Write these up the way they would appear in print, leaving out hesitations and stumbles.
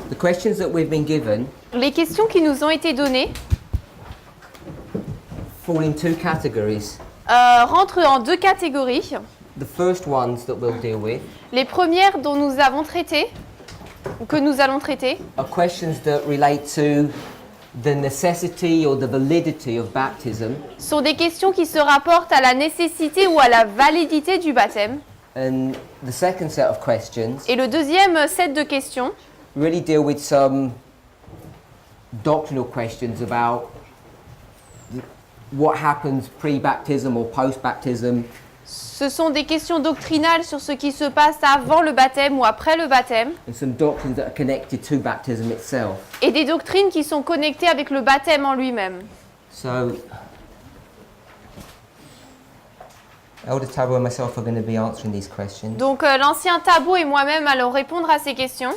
The questions that we've been given Les questions qui nous ont été données fall in two categories. rentrent en deux catégories. The first ones that we'll deal with Les premières dont nous avons traité, ou que nous allons traiter, are questions that relate to the necessity or the validity of baptism, sont des questions qui se rapportent à la nécessité ou à la validité du baptême. and the second set of questions Et le deuxième set de questions really deal with some doctrinal questions about what happens pre-baptism or post-baptism, ce sont des questions doctrinales sur ce qui se passe avant le baptême ou après le baptême, and some doctrines that are connected to baptism itself. et des doctrines qui sont connectées avec le baptême en lui-même. So, Elder Tabo and myself are going to be answering these questions. Donc l'ancien Tabo et moi-même allons répondre à ces questions.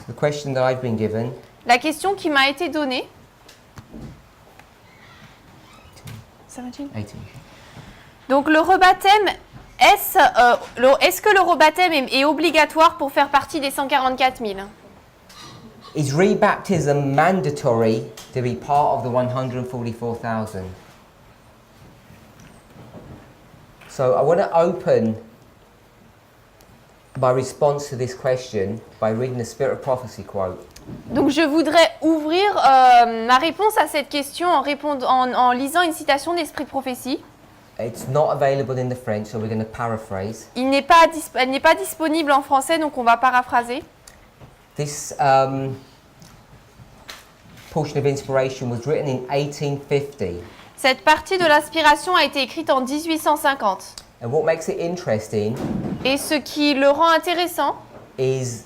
The question that I've been given, La question qui m'a été donnée. 17. 18. Donc le rebaptême, est-ce que le rebaptême est obligatoire pour faire partie des 144 000 ? Is rebaptism mandatory to be part of the 144,000? So I want to open my response to this question by reading the Spirit of Prophecy quote. Donc je voudrais ouvrir ma réponse à cette question en lisant une citation d'Esprit de prophétie. It's not available in the French, so we're going to paraphrase. Elle n'est pas disponible en français, donc on va paraphraser. This portion of inspiration was written in 1850. Cette partie de l'inspiration a été écrite en 1850. And what makes it interesting Et ce qui le rend intéressant, is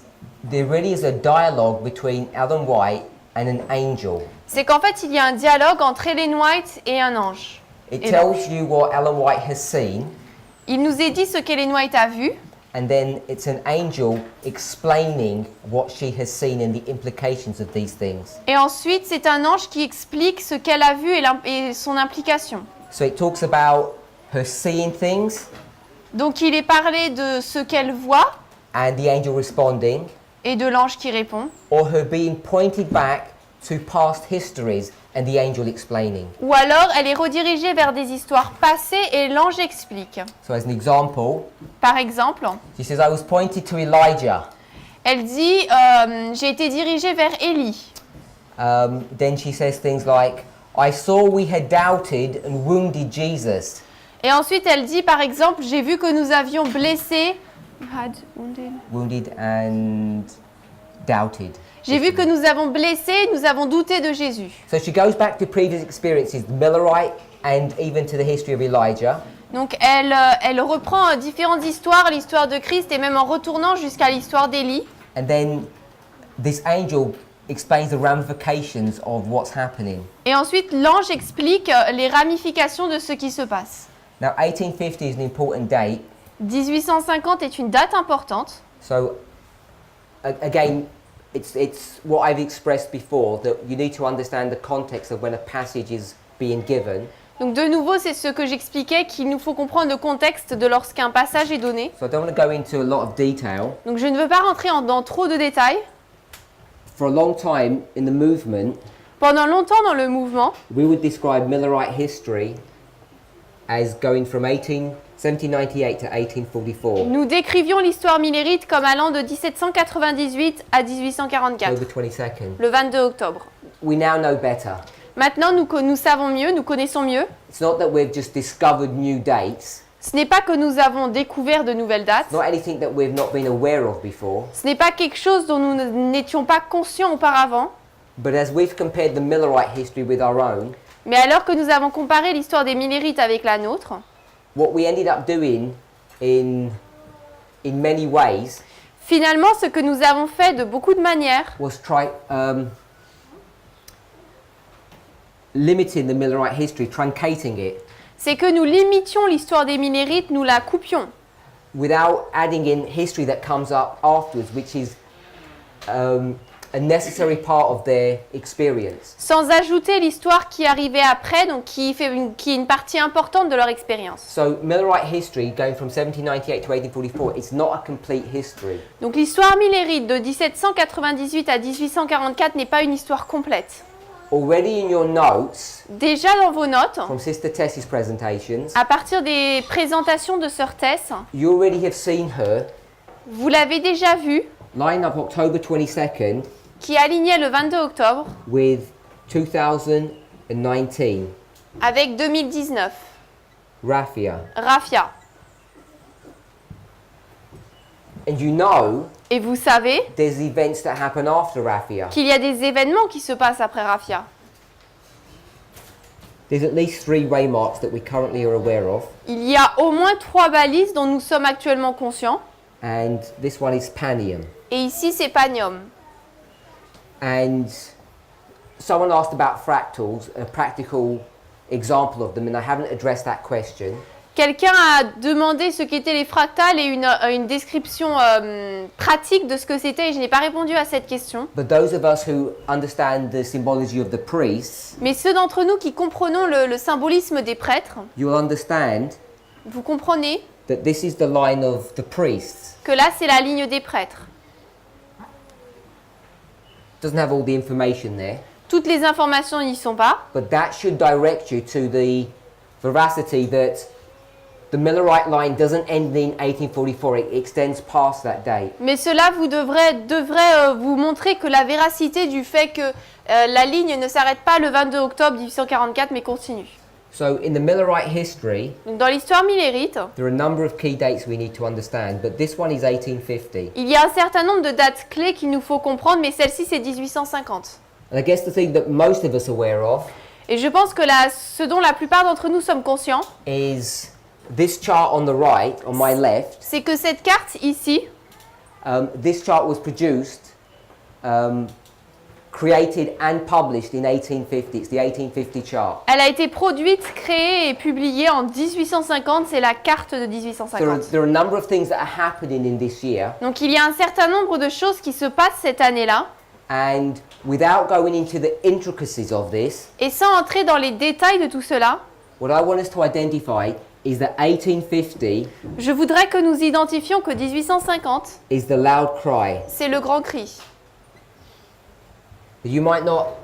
there really is a dialogue between Ellen White and an angel. c'est qu'en fait, il y a un dialogue entre Ellen White et un ange. It Et tells you what Ellen White has seen, Il nous est dit ce qu'Ellen White a vu, and then it's an angel explaining what she has seen and the implications of these things. et ensuite, c'est un ange qui explique ce qu'elle a vu et son implication. So it talks about her seeing things Donc, il est parlé de ce qu'elle voit and the angel responding, et de l'ange qui répond, or her being pointed back to past histories and the angel explaining. ou alors elle est redirigée vers des histoires passées et l'ange explique. So as an example, Par exemple, she says, I was pointed to Elijah. elle dit j'ai été dirigée vers Élie. Then she says things like, I saw we had doubted and wounded Jesus. Et ensuite, elle dit, par exemple, j'ai vu que nous avions blessé. Wounded and doubted. J'ai vu que nous avons blessé, nous avons douté de Jésus. So she goes back to previous experiences, the Millerite and even to the history of Elijah. Donc, elle reprend différentes histoires, l'histoire de Christ et même en retournant jusqu'à l'histoire d'Élie. And then this angel explains the ramifications of what's happening. Et ensuite, l'ange explique les ramifications de ce qui se passe. Now, 1850 is an important date. 1850 est une date importante. So, again, it's what I've expressed before, that you need to understand the context of when a passage is being given. Donc de nouveau, c'est ce que j'expliquais, qu'il nous faut comprendre le contexte de lorsqu'un passage est donné. So I don't want to go into a lot of detail. Donc je ne veux pas rentrer dans trop de détails. For a long time in the movement, Pendant longtemps dans le mouvement, we would describe Millerite history as going from 1798 to 1844, nous décrivions l'histoire millérite comme allant de 1798 à 1844, October 22nd. le 22 octobre. We now know better. Maintenant, nous savons mieux, nous connaissons mieux. It's not that we've just discovered new dates. Ce n'est pas que nous avons découvert de nouvelles dates. Not anything that we've not been aware of before. Ce n'est pas quelque chose dont nous n'étions pas conscients auparavant. But as we've compared the Millerite history with our own, Mais alors que nous avons comparé l'histoire des millérites avec la nôtre, what we ended up doing in many ways finalement, ce que nous avons fait de beaucoup de manières, was try limiting the Millerite history, truncating it. c'est que nous limitions l'histoire des millérites, nous la coupions. without adding in history that comes up afterwards, which is a necessary part of their experience. Sans ajouter l'histoire qui arrivait après, donc qui est une partie importante de leur expérience. So Millerite history, going from 1798 to 1844, it's not a complete history. Donc l'histoire millérite de 1798 à 1844 n'est pas une histoire complète. Already in your notes Déjà dans vos notes, from Sister Tess's presentations, à partir des présentations de Sœur Tess, you already have seen her vous l'avez déjà vu, line up October 22nd qui alignait le 22 octobre with 2019, avec 2019, Raphia. Raphia. And you know Et vous savez there's events that happen after Raphia. qu'il y a des événements qui se passent après Raphia. There's at least 3 waymarks that we currently are aware of, Il y a au moins 3 balises dont nous sommes actuellement conscients. and this one is Panium. Et ici, c'est Panium. And someone asked about fractals, a practical example of them, and I haven't addressed that question. Quelqu'un a demandé ce qu'étaient les fractales et une description pratique de ce que c'était et je n'ai pas répondu à cette question. But those of us who understand the symbology of the priests, Mais ceux d'entre nous qui comprenons le symbolisme des prêtres, you will understand vous comprenez that this is the line of the priests. que là, c'est la ligne des prêtres. Doesn't have all the information there, Toutes les informations n'y sont pas, but that should direct you to the veracity that the Millerite line doesn't end in 1844, it extends past that date. mais cela vous devrait vous montrer que la véracité du fait que la ligne ne s'arrête pas le 22 octobre 1844 mais continue. So in the Millerite history, Donc, dans l'histoire millérite, there are a number of key dates we need to understand, but this one is 1850. il y a un certain nombre de dates clés qu'il nous faut comprendre, mais celle-ci c'est 1850. And I guess the thing that most of us are aware of Et je pense que ce dont la plupart d'entre nous sommes conscients, is this chart on the right, on my left. c'est que cette carte ici, This chart was produced, created and published in 1850. It's the 1850 chart. elle a été produite, créée et publiée en 1850, c'est la carte de 1850. There are a number of things that are happening in this year, Donc il y a un certain nombre de choses qui se passent cette année-là, and without going into the intricacies of this, et sans entrer dans les détails de tout cela, what I want us to identify is that 1850 je voudrais que nous identifions que 1850, is the loud cry. c'est le grand cri. You might not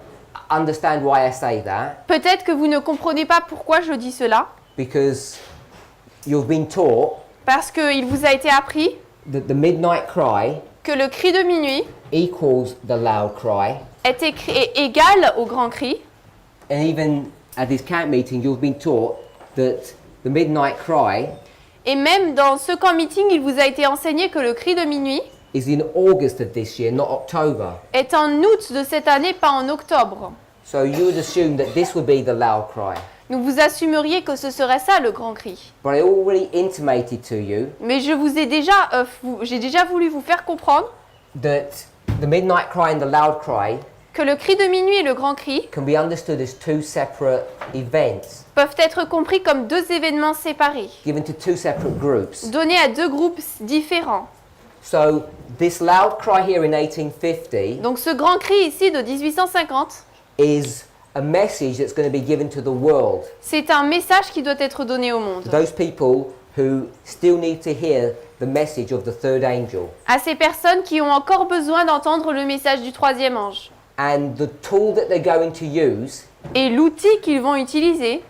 understand why I say that, Peut-être que vous ne comprenez pas pourquoi je dis cela, because you've been taught parce qu'il vous a été appris that the midnight cry que le cri de minuit equals the loud cry, est égal au grand cri, and even at this camp meeting you've been taught that the midnight cry et même dans ce camp meeting, il vous a été enseigné que le cri de minuit is in August of this year, not October. est en août de cette année, pas en octobre. So you would assume that this would be the loud cry. Donc vous assumeriez que ce serait ça le grand cri. But I already intimated to you Mais je vous ai j'ai déjà voulu vous faire comprendre that the midnight cry and the loud cry que le cri de minuit et le grand cri can be understood as 2 separate events peuvent être compris comme 2 événements séparés, given to 2 separate groups. donnés à 2 groupes différents. So this loud cry here in 1850 Donc ce grand cri ici de 1850, is a message that's going to be given to the world, c'est un message qui doit être donné au monde. to those people who still need to hear the message of the third angel. À ces personnes qui ont encore besoin d'entendre le message du 3e ange. And the tool that they're going to use Et l'outil qu'ils vont utiliser,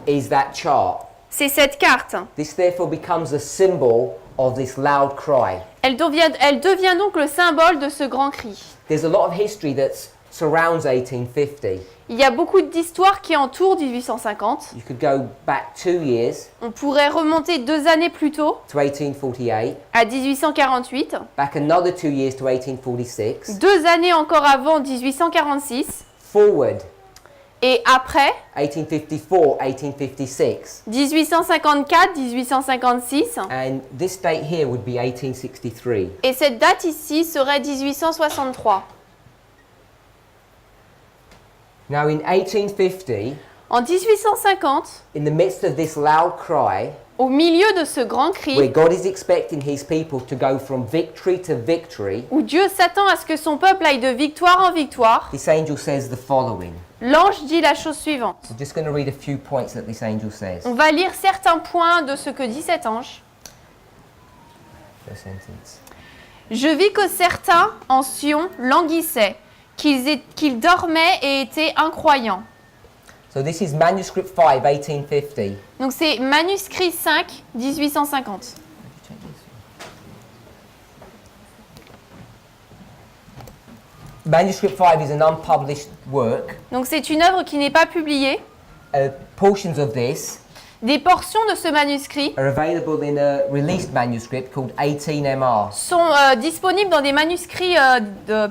is that chart. c'est cette carte. This therefore becomes a symbol of this loud cry. Elle devient donc le symbole de ce grand cri. There's a lot of history that surrounds 1850. Il y a beaucoup d'histoires qui entourent 1850. You could go back 2 years On pourrait remonter 2 années plus tôt, to 1848, à 1848, back another 2 years to 1846, 2 années encore avant 1846, forward et après 1854, 1856, 1854, 1856, and this date here would be 1863. et cette date ici serait 1863. Now in 1850, En 1850, in the midst of this loud cry, au milieu de ce grand where cri, God is expecting his people to go from victory to victory, où Dieu s'attend à ce que son peuple aille de victoire en victoire, this angel says the following. l'ange dit la chose suivante. So just going to read a few points that this angel says. On va lire certains points de ce que dit cet ange. First sentence. Je vis que certains en Sion languissaient, qu'ils dormaient et étaient incroyants. So this is manuscript 5, 1850. Donc c'est manuscrit 5, 1850. Manuscript 5 is an unpublished work. Donc c'est une œuvre qui n'est pas publiée. Portions of this Des portions de ce manuscrit are available in a released manuscript called 18MR. sont disponibles dans des manuscrits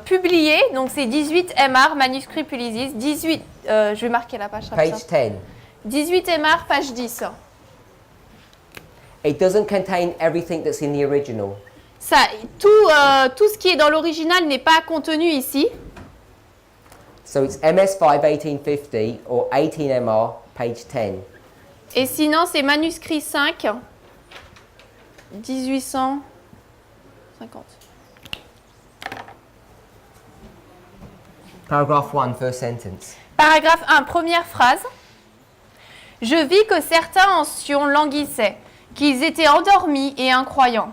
publiés. Donc c'est 18 MR, manuscrits publiés. 18, je vais marquer la page. Page 10. 18 MR, page 10. It doesn't contain everything that's in the original. Ça, tout ce qui est dans l'original n'est pas contenu ici. So it's MS5 1850 or 18MR, page 10. Et sinon, c'est manuscrit 5, 1850. Paragraph 1, first sentence. Paragraphe 1, première phrase. Je vis que certains en Sion languissaient, qu'ils étaient endormis et incroyants.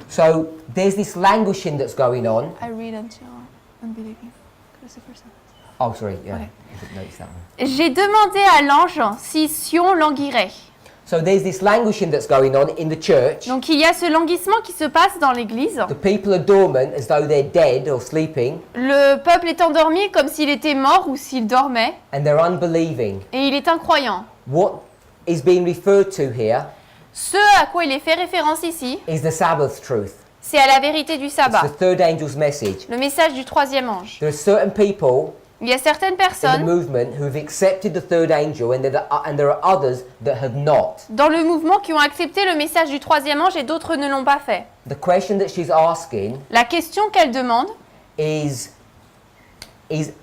So there's this languishing that's going on. I read until unbelieving. Christopher said. Oh, sorry, yeah. Okay. I didn't notice that one. J'ai demandé à l'ange si Sion languirait. So there's this languishing that's going on in the church. Donc il y a ce languissement qui se passe dans l'église. The people are dormant as though they're dead or sleeping, Le peuple est endormi comme s'il était mort ou s'il dormait. and they're unbelieving. Et il est incroyant. What is being referred to here Ce à quoi il est fait référence ici, is the Sabbath truth. c'est à la vérité du It's sabbat. the third angel's message. Le message du troisième ange. There are certain people Il y a certaines in the personnes movement who have accepted the third angel, and there are others that have not. dans le mouvement qui ont accepté le message du troisième ange et d'autres ne l'ont pas fait. The question that she's asking La question qu'elle demande, is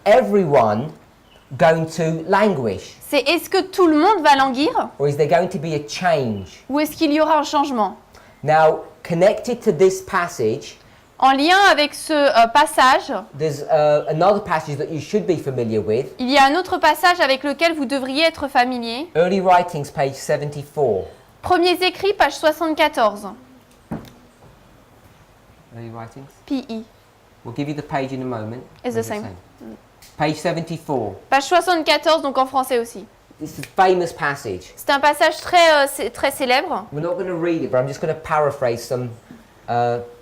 everyone going to languish? c'est est-ce que tout le monde va languir Or is there going to be a change? ou est-ce qu'il y aura un changement? Now, connected to this passage, En lien avec ce passage, there's another passage that you should be familiar with. il y a un autre passage avec lequel vous devriez être familier. Early Writings, page 74. Premiers écrits, page 74. Early Writings? PE. We'll give you the page in a moment. It's the same. Page 74. Page 74, donc en français aussi. This is a famous passage. C'est un passage très célèbre. We're not going to read it, but I'm just going to paraphrase some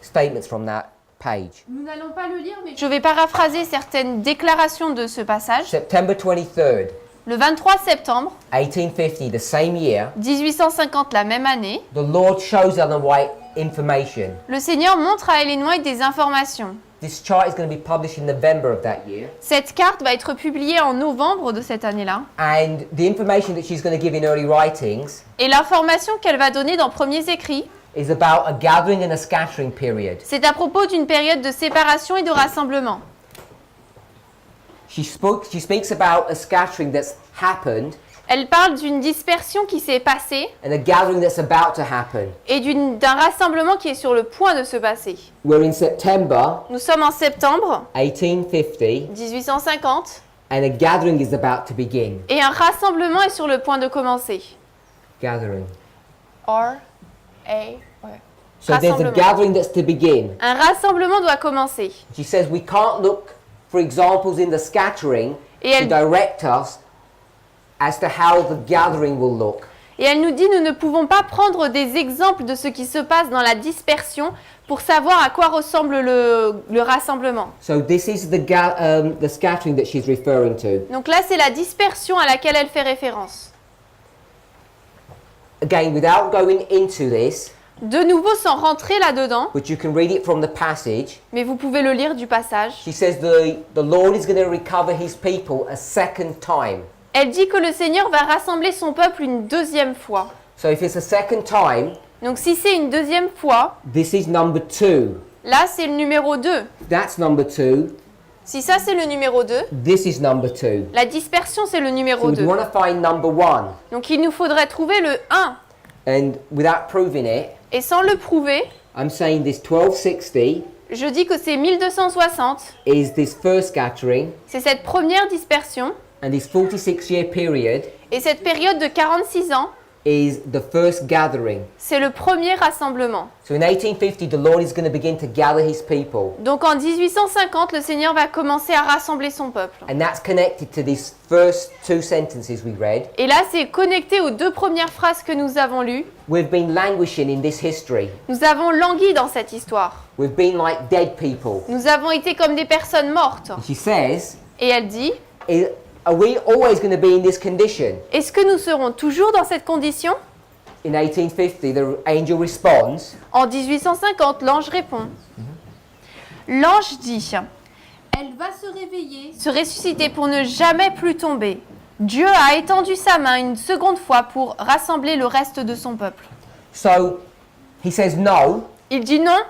statements from that page. Nous n'allons pas le lire, mais je vais paraphraser certaines déclarations de ce passage. September 23rd, Le 23 septembre 1850, the same year, 1850, la même année, the Lord shows Ellen White information. le Seigneur montre à Ellen White des informations. This chart is going to be published in November of that year. Cette carte va être publiée en novembre de cette année-là. And the information that she's going to give in early writings Et l'information qu'elle va donner dans Premiers écrits, is about a gathering and a scattering period. c'est à propos d'une période de séparation et de rassemblement. She speaks about a scattering that's happened Elle parle d'une dispersion qui s'est passée and a gathering that's about to happen. et d'un rassemblement qui est sur le point de se passer. We're in September Nous sommes en septembre 1850 1850 and a gathering is about to begin. et un rassemblement est sur le point de commencer. Gathering. So there's a Rassemblement. gathering that's to begin. Un rassemblement doit commencer. She says we can't look for examples in the scattering Et to elle, direct us as to how the gathering will look. et elle nous dit, nous ne pouvons pas prendre des exemples de ce qui se passe dans la dispersion pour savoir à quoi ressemble le rassemblement. So this is the scattering that she's referring to. Donc là, c'est la dispersion à laquelle elle fait référence. Again, without going into this, De nouveau, sans rentrer là-dedans, but you can read it from the passage, mais vous pouvez le lire du passage, she says the Lord is going to recover his people a second time. elle dit que le Seigneur va rassembler son peuple une deuxième fois. So if it's a second time, Donc si c'est une deuxième fois, this is number 2. là, c'est le numéro 2. That's number 2. Si ça, c'est le numéro 2, This is number 2. la dispersion, c'est le So numéro we 2. want to find number 1. Donc il nous faudrait trouver le 1. And without proving it, Et sans le prouver, I'm saying this 1260 je dis que c'est 1260, is this first scattering, c'est cette première dispersion, and this 46-year period et cette période de 46 ans, is the first gathering. c'est le premier rassemblement. So in 1850, the Lord is going to begin to gather his people. Donc en 1850, le Seigneur va commencer à rassembler son peuple. And that's connected to these first two sentences we read. Et là, c'est connecté aux deux premières phrases que nous avons lues. We've been languishing in this history. Nous avons langui dans cette histoire. We've been like dead people. Nous avons été comme des personnes mortes. And she says, Et elle dit, are we always going to be in this condition? est-ce que nous serons toujours dans cette condition? In 1850, the angel responds, En 1850, l'ange répond. L'ange dit, elle va se réveiller, se ressusciter pour ne jamais plus tomber. Dieu a étendu sa main une seconde fois pour rassembler le reste de son peuple. so he says no. Il dit non,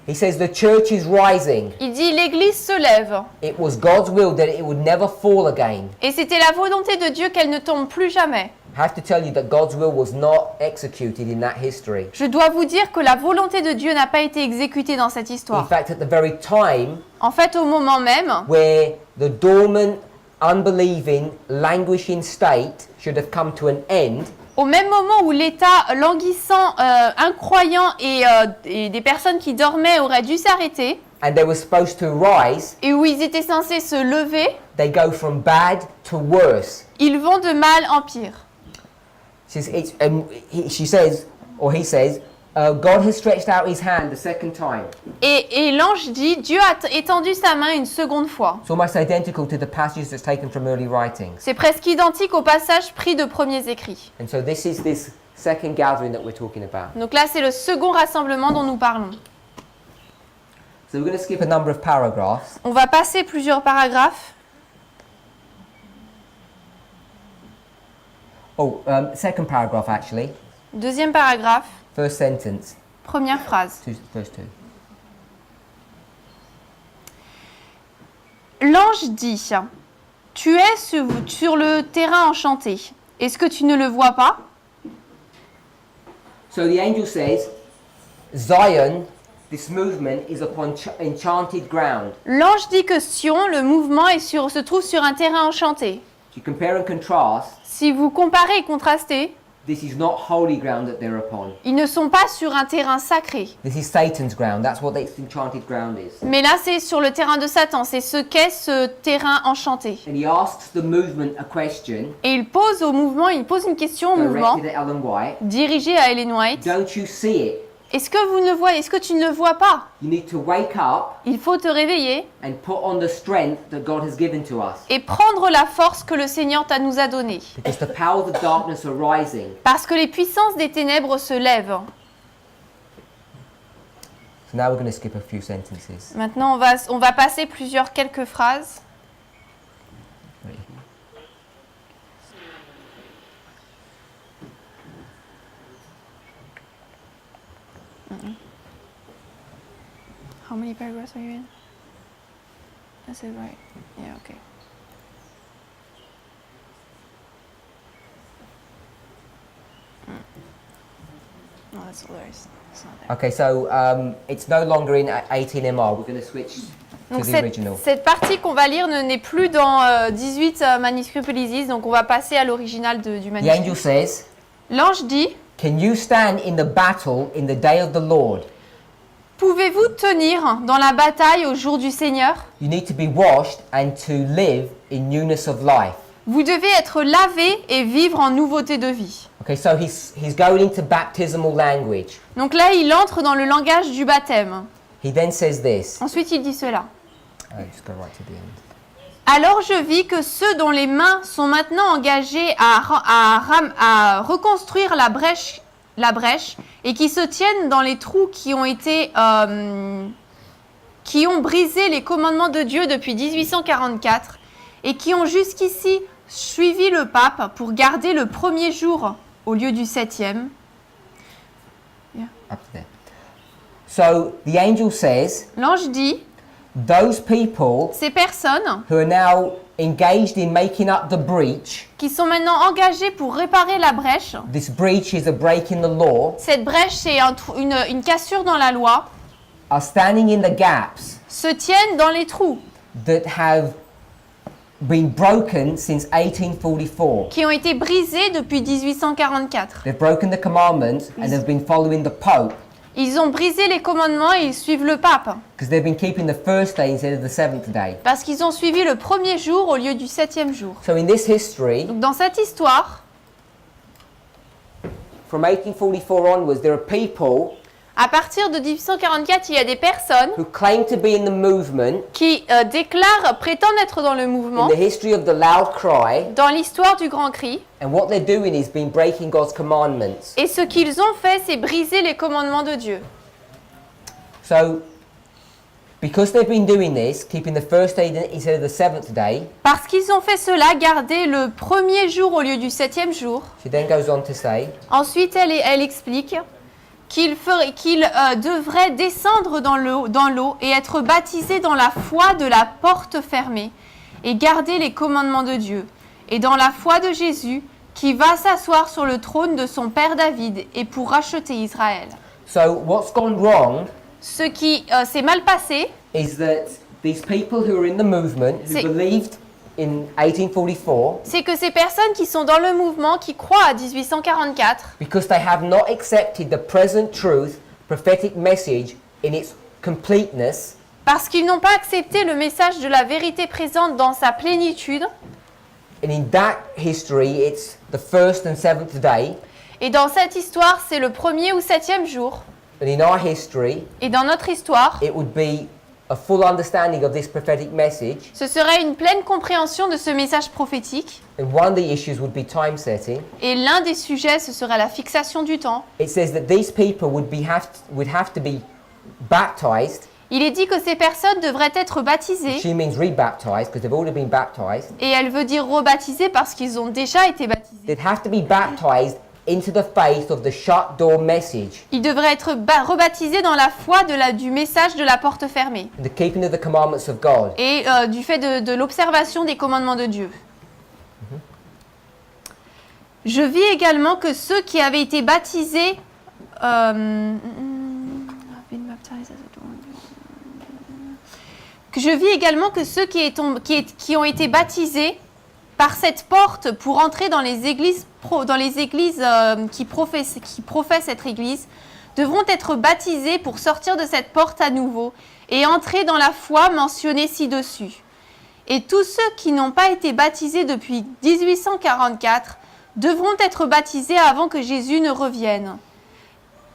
He says the church is rising. il dit l'Église se lève. It was God's will that it would never fall again. Et c'était la volonté de Dieu qu'elle ne tombe plus jamais. I have to tell you that God's will was not executed in that history. Je dois vous dire que la volonté de Dieu n'a pas été exécutée dans cette In histoire. fact, at the very time En fait, au moment même, where the dormant, unbelieving, languishing state should have come to an end, au même moment où l'état languissant, incroyant et des personnes qui dormaient auraient dû s'arrêter, and they were supposed to rise, et où ils étaient censés se lever, they go from bad to worse. ils vont de mal en pire. She says, or he says, God has stretched out his hand the second time. Et l'ange dit, Dieu a étendu sa main une seconde fois. It's almost identical to the passage that's taken from early writings. C'est presque identique au passage pris de premiers écrits. And so this is this second gathering that we're talking about. Donc là, c'est le second rassemblement dont nous parlons. So we're going to skip a number of paragraphs. On va passer plusieurs paragraphes. Oh, second paragraph actually. Deuxième paragraphe, First sentence. première phrase. First two. L'ange dit, tu es sur le terrain enchanté. Est-ce que tu ne le vois pas? So the angel says, Zion, this movement is upon enchanted ground. L'ange dit que Sion, le mouvement, se trouve sur un terrain enchanté. If you compare and contrast, Si vous comparez et contrastez, this is not holy ground that they're upon. ils ne sont pas sur un terrain sacré. This is Satan's ground. That's what this enchanted ground is. Mais là, c'est sur le terrain de Satan. C'est ce qu'est ce terrain enchanté. And he asks the movement a question Et il pose une question au mouvement, directed at Ellen White. dirigée à Ellen White. Don't you see it? Est-ce que tu ne le vois pas? You need to wake up Il faut te réveiller and put on the strength that God has given to us. et prendre la force que le Seigneur nous a donnée. Because the power of the darkness are rising. Parce que les puissances des ténèbres se lèvent. So now we're going to skip a few sentences. Maintenant, on va passer quelques phrases. How many paragraphs are you in? Is it right? Yeah, okay. No, that's all there is. It's not there. Okay, so it's no longer in 18MR. We're going to switch to Donc the original. cette partie qu'on va lire n'est plus dans 18 manuscrits Polisis, donc on va passer à l'original du The manuscrit. angel says, L'ange dit, Can you stand in the battle in the day of the Lord? pouvez-vous tenir dans la bataille au jour du Seigneur? You need to be washed and to live in newness of life. Vous devez être lavé et vivre en nouveauté de vie. Okay, so he's going into baptismal language. Donc là, il entre dans le langage du baptême. He then says this. Ensuite, il dit cela. Just go right to the end. Alors je vis que ceux dont les mains sont maintenant engagées à reconstruire la brèche et qui se tiennent dans les trous qui ont brisé les commandements de Dieu depuis 1844 et qui ont jusqu'ici suivi le pape pour garder le premier jour au lieu du 7e. Up to there. So the angel says, L'ange dit, those people ces personnes who are now engaged in making up the breach, qui sont maintenant engagées pour réparer la brèche, this breach is a break in the law, cette brèche c'est une cassure dans la loi, are standing in the gaps se tiennent dans les trous that have been broken since 1844. qui ont été brisés depuis 1844. They've broken the commandments and have been following the Pope Ils ont brisé les commandements et ils suivent le pape because they've been keeping the first day instead of the seventh day. parce qu'ils ont suivi le premier jour au lieu du septième jour. So in this history, Donc dans cette histoire, from 1844 onwards, there are people à partir de 1844, il y a des personnes who claim to be in the movement qui prétendent être dans le in mouvement, the history of the loud cry, dans l'histoire du grand cri, and what they're doing is been breaking God's commandments. et ce qu'ils ont fait, c'est briser les commandements de Dieu. So, because they've been doing this, keeping the first day instead of the seventh day, Parce qu'ils ont fait cela, garder le premier jour au lieu du septième jour. she then goes on to say, Ensuite, elle explique qu'ils devraient descendre dans l'eau et être baptisés dans la foi de la porte fermée et garder les commandements de Dieu et dans la foi de Jésus qui va s'asseoir sur le trône de son père David et pour racheter Israël. so what's gone wrong Ce qui s'est mal passé, is that these people who are in the movement, who C'est- believed in 1844, c'est que ces personnes qui sont dans le mouvement, qui croient à 1844, because they have not accepted the present truth, prophetic message in its completeness, parce qu'ils n'ont pas accepté le message de la vérité présente dans sa plénitude, and in that history it's the first and seventh day, et dans cette histoire, c'est le premier ou septième jour, and in our history et dans notre histoire, it would be a full understanding of this prophetic message, ce serait une pleine compréhension de ce message prophétique, and one of the issues would be time setting. et l'un des sujets, ce serait la fixation du temps. It says that these people would have to be baptized. Il est dit que ces personnes devraient être baptisées, She means rebaptized because they've already been baptized. et elle veut dire rebaptisées parce qu'ils ont déjà été baptisés. They'd have to be baptized into the faith of the shut door message, Ils devraient être rebaptisés dans la foi du message de la porte fermée, and the keeping of the commandments of God. et du fait de l'observation des commandements de Dieu. Je vis également que ceux qui avaient été baptisés je vis également que ceux qui ont été baptisés par cette porte pour entrer dans les églises, qui professent cette église devront être baptisés pour sortir de cette porte à nouveau et entrer dans la foi mentionnée ci-dessus. Et tous ceux qui n'ont pas été baptisés depuis 1844 devront être baptisés avant que Jésus ne revienne.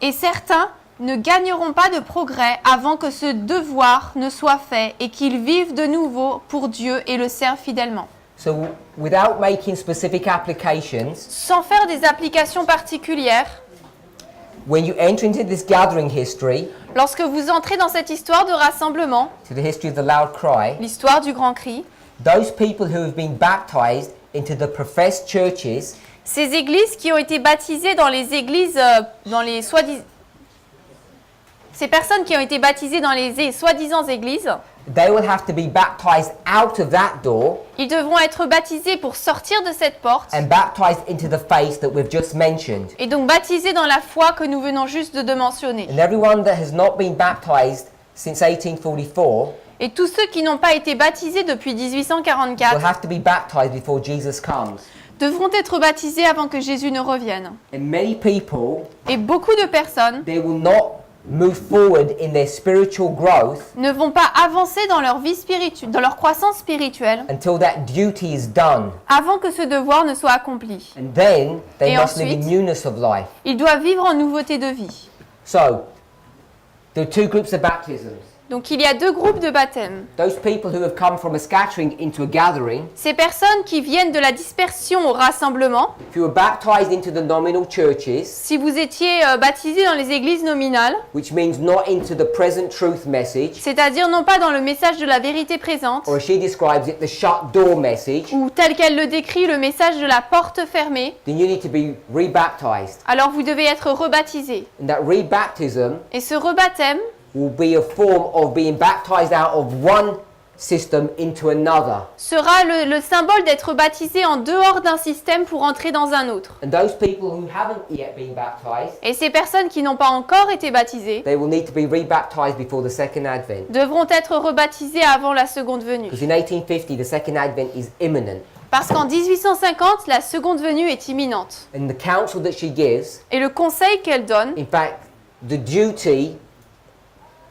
Et certains ne gagneront pas de progrès avant que ce devoir ne soit fait et qu'ils vivent de nouveau pour Dieu et le servent fidèlement. So, without making specific applications, Sans faire des applications particulières, when you enter into this gathering history, lorsque vous entrez dans cette histoire de rassemblement, to the history of the loud cry, l'histoire du grand cri, those people who have been baptized into the professed churches, ces églises qui ont été baptisées dans les églises, ces personnes qui ont été baptisées dans les soi-disant églises, they will have to be baptized out of that door ils devront être baptisés pour sortir de cette porte and baptized into the faith that we've just mentioned. et donc baptisés dans la foi que nous venons juste de mentionner. And everyone that has not been baptized since 1844 Et tous ceux qui n'ont pas été baptisés depuis will 1844 have to be baptized before Jesus comes. devront être baptisés avant que Jésus ne revienne. And many people, Et beaucoup de personnes they will not move forward in their spiritual growth ne vont pas avancer dans leur vie spirituelle, dans leur croissance spirituelle, until that duty is done. avant que ce devoir ne soit accompli. And then they Et must live in ensuite, newness of life. Ils doivent vivre en nouveauté de vie. So, there are two groups of baptisms. Donc il y a deux groupes de baptême. Those people who have come from a scattering into a gathering, Ces personnes qui viennent de la dispersion au rassemblement, if you were baptized into the nominal churches, si vous étiez baptisés dans les églises nominales, which means not into the present truth message, c'est-à-dire non pas dans le message de la vérité présente, or as she describes it, the shut door message, ou tel qu'elle le décrit, le message de la porte fermée, then you need to be rebaptized. alors vous devez être rebaptisés. And that rebaptism Et ce rebaptême will be a form of being baptized out of one system into another. sera le symbole d'être baptisé en dehors d'un système pour entrer dans un autre. And those people who haven't yet been baptized, Et ces personnes qui n'ont pas encore été baptisées they will need to be rebaptized before the second advent. devront être rebaptisées avant la seconde venue. Because in 1850, the second advent is imminent. Parce qu'en 1850, la seconde venue est imminente. And the counsel that she gives, Et le conseil qu'elle donne, in fact, the duty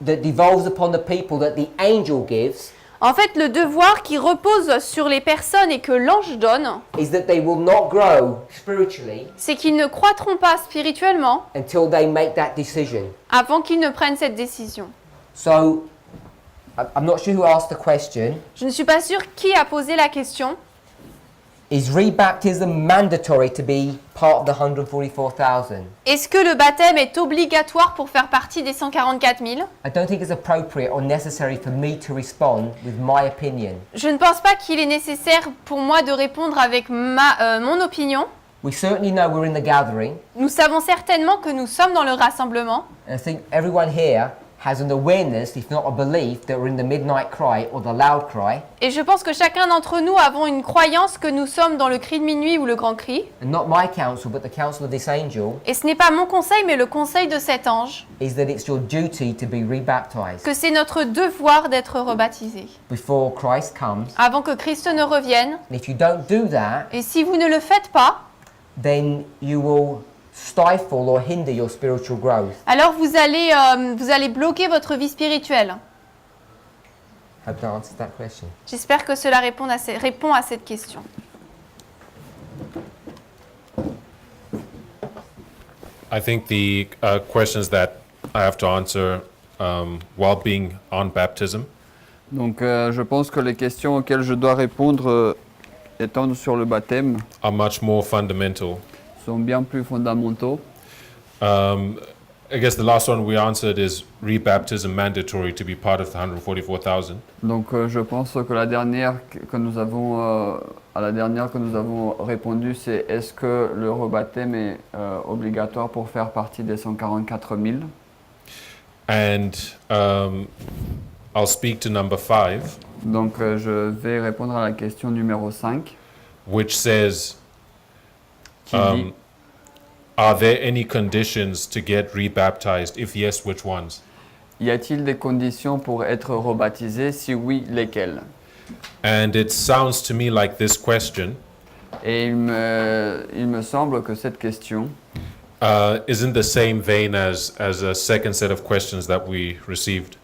that devolves upon the people that the angel gives, en fait, le devoir qui repose sur les personnes et que l'ange donne, is that they will not grow spiritually c'est qu'ils ne croîtront pas spirituellement until they make that decision. avant qu'ils ne prennent cette décision. So, I'm not sure who asked the question. Je ne suis pas sûre qui a posé la question. Is rebaptism mandatory to be part of the 144,000? Est-ce que le baptême est obligatoire pour faire partie des 144 000 I don't think it's appropriate or necessary for me to respond with my opinion. Je ne pense pas qu'il est nécessaire pour moi de répondre avec mon opinion. We certainly know we're in the gathering, Nous savons certainement que nous sommes dans le rassemblement. and I think everyone here has an awareness, if not a belief, that we're in the midnight cry or the loud cry, Et je pense que chacun d'entre nous avons une croyance que nous sommes dans le cri de minuit ou le grand cri. and not my counsel, but the counsel of this angel, Et ce n'est pas mon conseil, mais le conseil de cet ange, is that it's your duty to be rebaptized que c'est notre devoir d'être rebaptisé before Christ comes. avant que Christ ne revienne. And if you don't do that, Et si vous ne le faites pas, then you will stifle or hinder your spiritual growth. alors vous allez bloquer votre vie spirituelle. Hope that answers that question. J'espère que cela répond à cette question. I think the questions that I have to answer while being on baptism Donc je pense que les questions auxquelles je dois répondre étant sur le baptême are much more fundamental. sont bien plus fondamentaux. I guess the last one we answered is rebaptism mandatory to be part of the 144,000. Donc je pense que la dernière que nous avons à la dernière que nous avons répondu, c'est est-ce que le rebaptême est obligatoire pour faire partie des 144 000? And I'll speak to number 5, Donc je vais répondre à la question numéro 5 which says, qui dit are there any conditions to get rebaptized? If yes, which ones? y a-t-il des conditions pour être rebaptisé? Si oui, lesquelles? And it sounds to me like this question Et il me semble que cette question is in the same vein as a second set of questions that we received.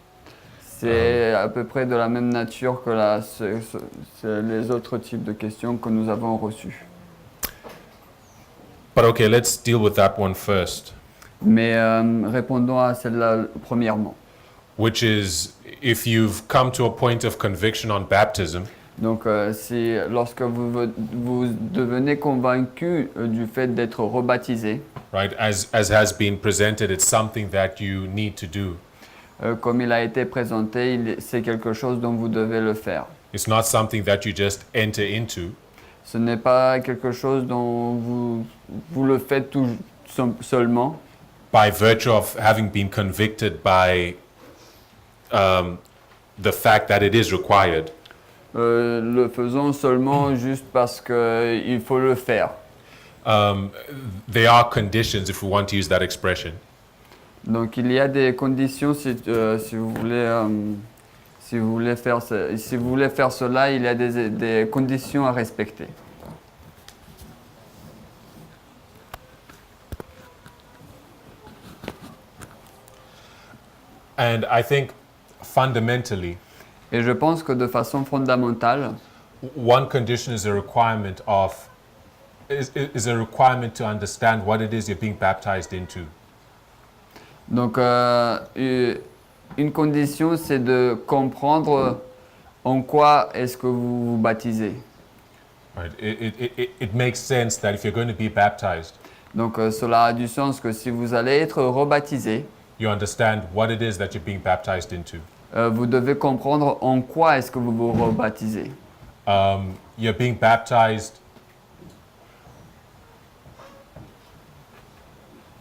c'est à peu près de la même nature que les autres types de questions que nous avons reçues. But okay, let's deal with that one first, Mais répondons à celle-là premièrement. which is if you've come to a point of conviction on baptism, Donc si lorsque vous devenez convaincu du fait d'être rebaptisé, right, as has been presented, it's something that you need to do. comme il a été présenté, c'est quelque chose dont vous devez le faire. It's not something that you just enter into. Ce n'est pas quelque chose dont vous le faites tout seulement, By virtue of having been convicted by the fact that it is required. le faisant seulement juste parce qu'il faut le faire. There are conditions, if we want to use that expression. Donc il y a des conditions si vous voulez faire cela, il y a des conditions à respecter. And I think fundamentally, Et je pense que de façon fondamentale, one condition is a requirement to understand what it is you're being baptized into. donc une condition c'est de comprendre en quoi est-ce que vous vous baptisez. Right? It makes sense that if you're going to be baptized, Donc cela a du sens que si vous allez être rebaptisé, you understand what it is that you're being baptized into. vous devez comprendre en quoi est-ce que vous vous rebaptisez. You're being baptized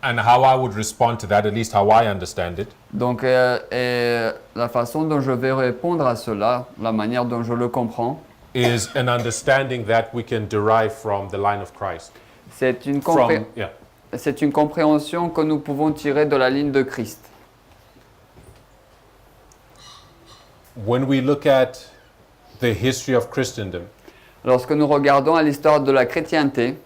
And how I would respond to that, at least how I understand it, Donc, et la façon dont je vais répondre à cela, la manière dont je le comprends, is an understanding that we can derive from the line of Christ. c'est une, From, yeah. c'est une compréhension que nous pouvons tirer de la ligne de Christ. When we look at the history of Christendom, Lorsque nous regardons à l'histoire de la chrétienté,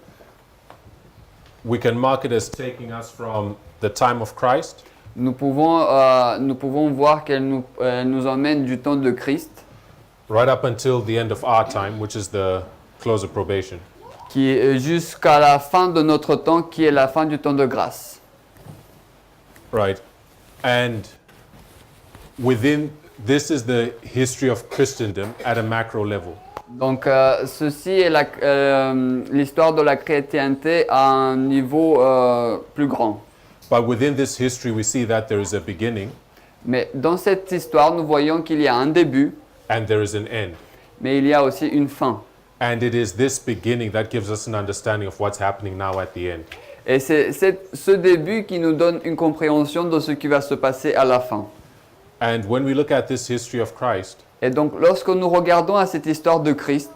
we can mark it as taking us from the time of Christ nous pouvons voir qu'elle nous emmène du temps de Christ, right up until the end of our time, which is the close of probation. qui est jusqu'à la fin de notre temps, qui est la fin du temps de grâce. Right. And within this is the history of Christendom at a macro level. Donc, ceci est l'histoire de la chrétienté à un niveau plus grand. But within this history, we see that there is a beginning Mais dans cette histoire, nous voyons qu'il y a un début, and there is an end. mais il y a aussi une fin. And it is this beginning that gives us an understanding of what's happening now at the end. Et c'est ce début qui nous donne une compréhension de ce qui va se passer à la fin. And when we look at this history of Christ, Et donc, lorsque nous regardons à cette histoire de Christ,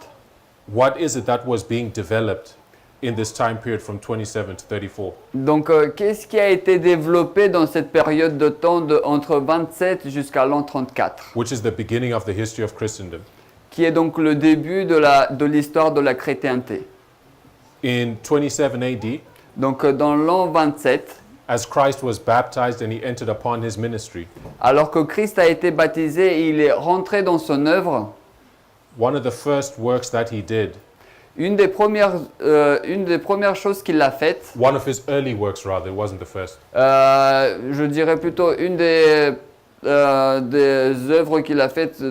what is it that was being developed in this time period from 27 to 34? donc qu'est-ce qui a été développé dans cette période de temps entre 27 jusqu'à l'an 34, Which is the beginning of the history of Christendom. qui est donc le début de l'histoire de la chrétienté. In 27 AD, Donc, dans l'an 27, as Christ was baptized and he entered upon his ministry, alors que Christ a été baptisé et il est rentré dans son œuvre, one of the first works that he did, une des premières choses qu'il a faites, one of his early works rather, it wasn't the first, je dirais plutôt une des œuvres qu'il a faites,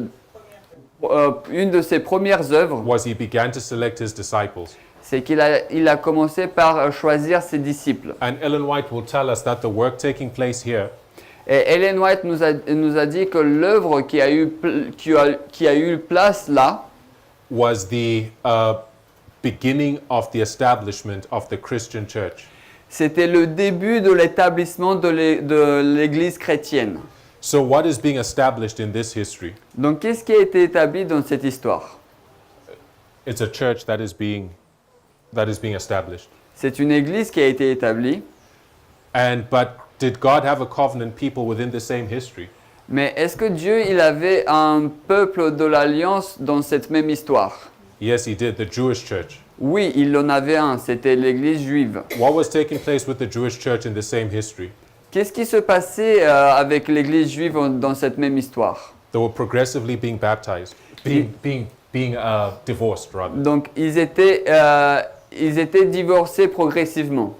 une de ses premières œuvres, was he began to select his disciples. c'est qu'il a commencé par choisir ses disciples. And Ellen White will tell us that the work taking place here Et Ellen White nous a dit que l'œuvre qui a eu place là, was the beginning of the establishment of the Christian church. c'était le début de l'établissement de l'Église chrétienne. So what is being established in this history? Donc, qu'est-ce qui a été établi dans cette histoire? It's a church that is being established. C'est une Église qui a été établie, But did God have a covenant people within the same history? mais est-ce que Dieu il avait un peuple de l'Alliance dans cette même histoire? Yes, he did, the Jewish church. Oui, il en avait un, c'était l'Église juive. What was taking place with the Jewish church in the same history? Qu'est-ce qui se passait avec l'Église juive dans cette même histoire? They were progressively being baptized, being divorced rather. Donc, ils étaient divorcés progressivement.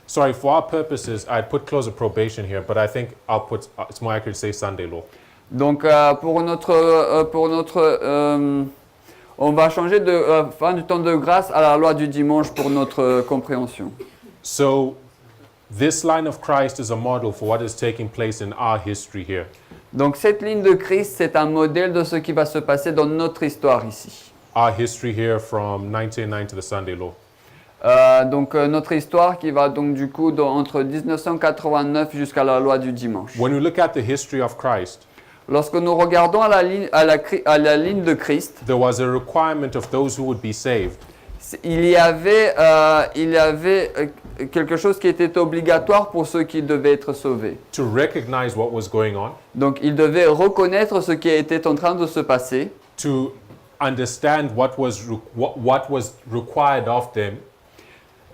Sorry, for our purposes, I'd put close of probation here, but I think it's more accurate to say Sunday law. Donc, on va changer de fin du temps de grâce à la loi du dimanche pour notre compréhension. So, this line of Christ is a model for what is taking place in our history here. Donc, cette ligne de Christ, c'est un modèle de ce qui va se passer dans notre histoire ici. Our history here from 1909 to the Sunday law. Donc, notre histoire qui va donc du coup entre 1989 jusqu'à la loi du dimanche. When we look at the history of Christ, Lorsque nous regardons à la ligne de Christ, there was a requirement of those who would be saved il y avait quelque chose qui était obligatoire pour ceux qui devaient être sauvés. to recognize what was going on, Donc, ils devaient reconnaître ce qui était en train de se passer, to understand what was required of them,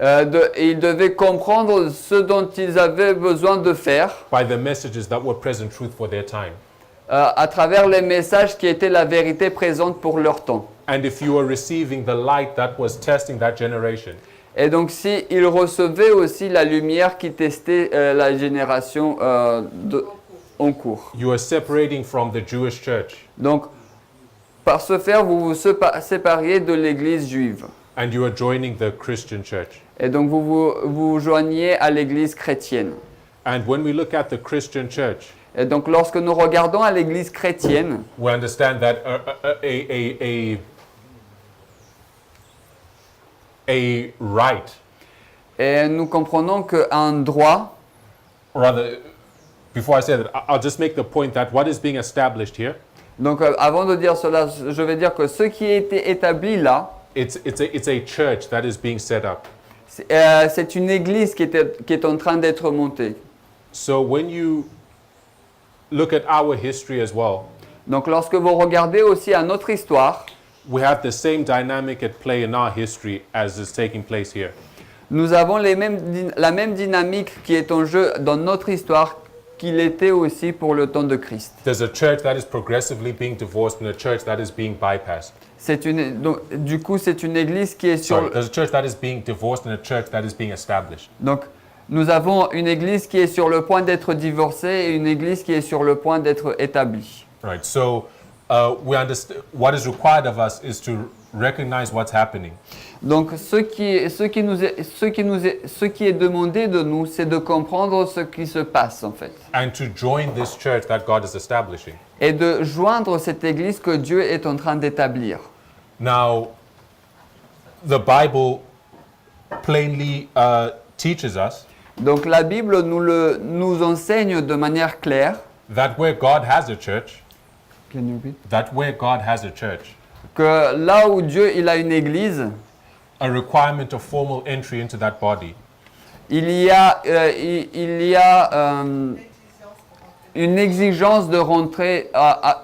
et ils devaient comprendre ce dont ils avaient besoin de faire by the messages that were present truth for their time. à travers les messages qui étaient la vérité présente pour leur temps. And if you were receiving the light that was testing that generation, Et donc, si ils recevaient aussi la lumière qui testait la génération en cours. you are separating from the Jewish church Donc, par ce faire, vous vous sépariez de l'Église juive. and you are joining the Christian church. Et donc, vous joignez à l'Église chrétienne. And when we look at the Christian church, Et donc, lorsque nous regardons à l'Église chrétienne, we understand that a right Et nous comprenons qu'un droit, or rather, before I say that, I'll just make the point that what is being established here, donc avant de dire cela, je vais dire que ce qui a été établi là, it's a church that is being set up. c'est une église qui est en train d'être montée. So when you look at our history as well, Donc lorsque vous regardez aussi à notre histoire, we have the same dynamic at play in our history as is taking place here. nous avons la même dynamique qui est en jeu dans notre histoire qu'il était aussi pour le temps de Christ. There's a church that is progressively being divorced and a church that is being bypassed. Du coup, c'est une église qui est sur... Sorry, there's a church that is being divorced and a church that is being established. Donc, nous avons une église qui est sur le point d'être divorcée et une église qui est sur le point d'être établie. Right. So we understand what is required of us is to recognize what's happening. Donc, ce qui est demandé de nous, c'est de comprendre ce qui se passe en fait. And to join this church that God is establishing. Et de joindre cette église que Dieu est en train d'établir. Now, the Bible plainly teaches us Donc, la Bible nous enseigne de manière claire that where God has a church, Can you repeat? that where God has a church, Que là où Dieu il a une église, a requirement of formal entry into that body il y a une exigence de rentrer,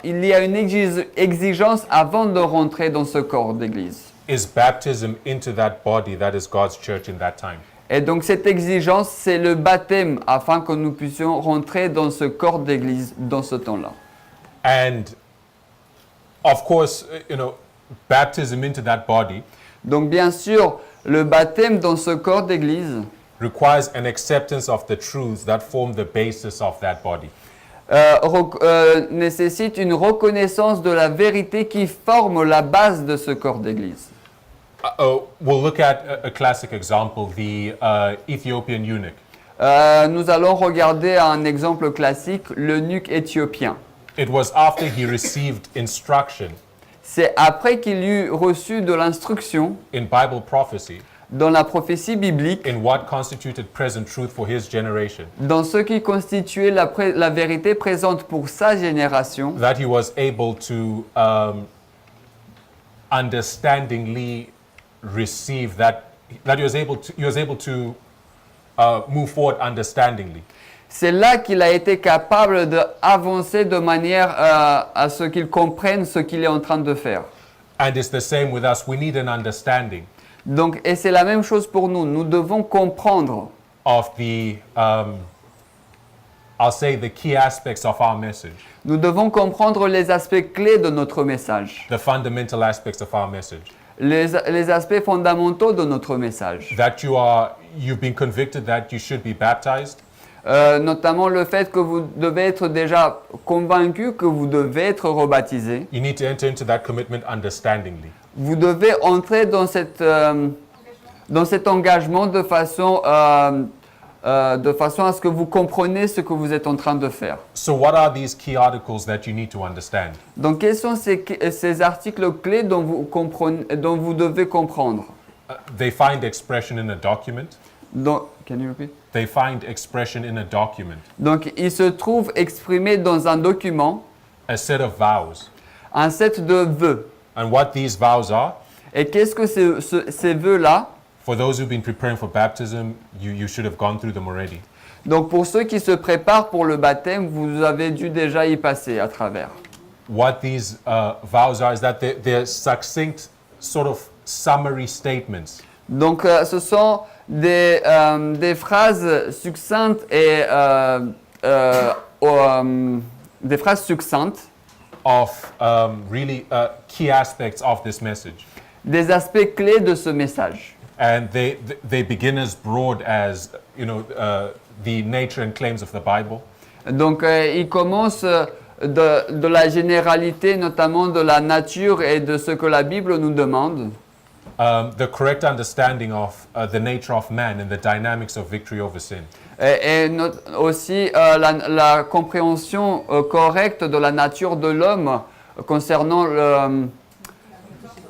il y a une exigence avant de rentrer dans ce corps d'église. is baptism into that body that is God's church in that time. Et donc cette exigence, c'est le baptême afin que nous puissions rentrer dans ce corps d'église dans ce temps-là. And of course, baptism into that body Donc bien sûr, le baptême dans ce corps d'église requires an acceptance of the truths that form the basis of that body. nécessite une reconnaissance de la vérité qui forme la base de ce corps d'église. We'll look at a classic example, the Ethiopian eunuch. Nous allons regarder un exemple classique, l'eunuque éthiopien. It was after he received instruction C'est après qu'il eut reçu de l'instruction in Bible prophecy dans la prophétie biblique, in what constituted present truth for his generation, dans ce qui constituait la vérité présente pour sa génération, that he was able to understandingly receive that he was able to move forward understandingly. c'est là qu'il a été capable d'avancer de manière à ce qu'il comprenne ce qu'il est en train de faire. And it's the same with us. We need an understanding Donc, et c'est la même chose pour nous. Nous devons comprendre of the, I'll say, the key aspects of our message, Nous devons comprendre les aspects clés de notre message, the fundamental aspects of our message. les aspects fondamentaux de notre message. That you've been convicted that you should be baptized, Notamment le fait que vous devez être déjà convaincu que vous devez être rebaptisé. you need to enter into that commitment understandingly. Vous devez entrer dans cet engagement de façon à ce que vous compreniez ce que vous êtes en train de faire. So what are these key articles that you need to understand? Donc, quels sont ces articles clés dont vous devez comprendre? They find expression in a document. Can you repeat? They find expression in a document, Donc, ils se trouvent exprimés dans un document, a set of vows. un set de vœux. And what these vows are, Et qu'est-ce que ces vœux-là? for those who've been preparing for baptism, you should have gone through them already. Donc, pour ceux qui se préparent pour le baptême, vous avez dû déjà y passer à travers. What these vows are is that they're succinct, sort of summary statements Donc, ce sont des phrases succinctes et des phrases succinctes, of really key aspects of this message. des aspects clés de ce message. And they begin as broad as, the nature and claims of the Bible. Donc, il commence de la généralité, notamment de la nature et de ce que la Bible nous demande. The correct understanding of the nature of man and the dynamics of victory over sin. Et aussi la compréhension correcte de la nature de l'homme concernant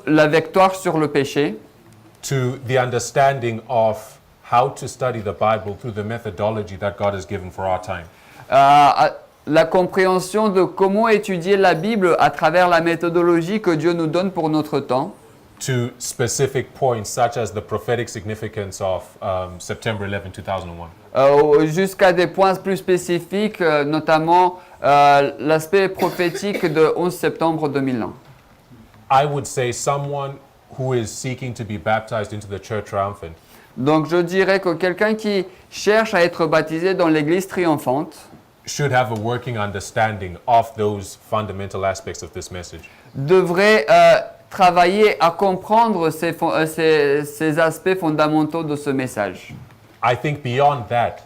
la victoire sur le péché. To the understanding of how to study the Bible through the methodology that God has given for our time. La compréhension de comment étudier la Bible à travers la méthodologie que Dieu nous donne pour notre temps, To specific points such as the prophetic significance of September 11, 2001. Jusqu'à des points plus spécifiques, notamment l'aspect prophétique de 11 septembre 2001. I would say someone who is seeking to be baptized into the church triumphant Donc je dirais que quelqu'un qui cherche à être baptisé dans l'église triomphante should have a working understanding of those fundamental aspects of this message. devrait travailler à comprendre ces aspects fondamentaux de ce message. I think beyond that,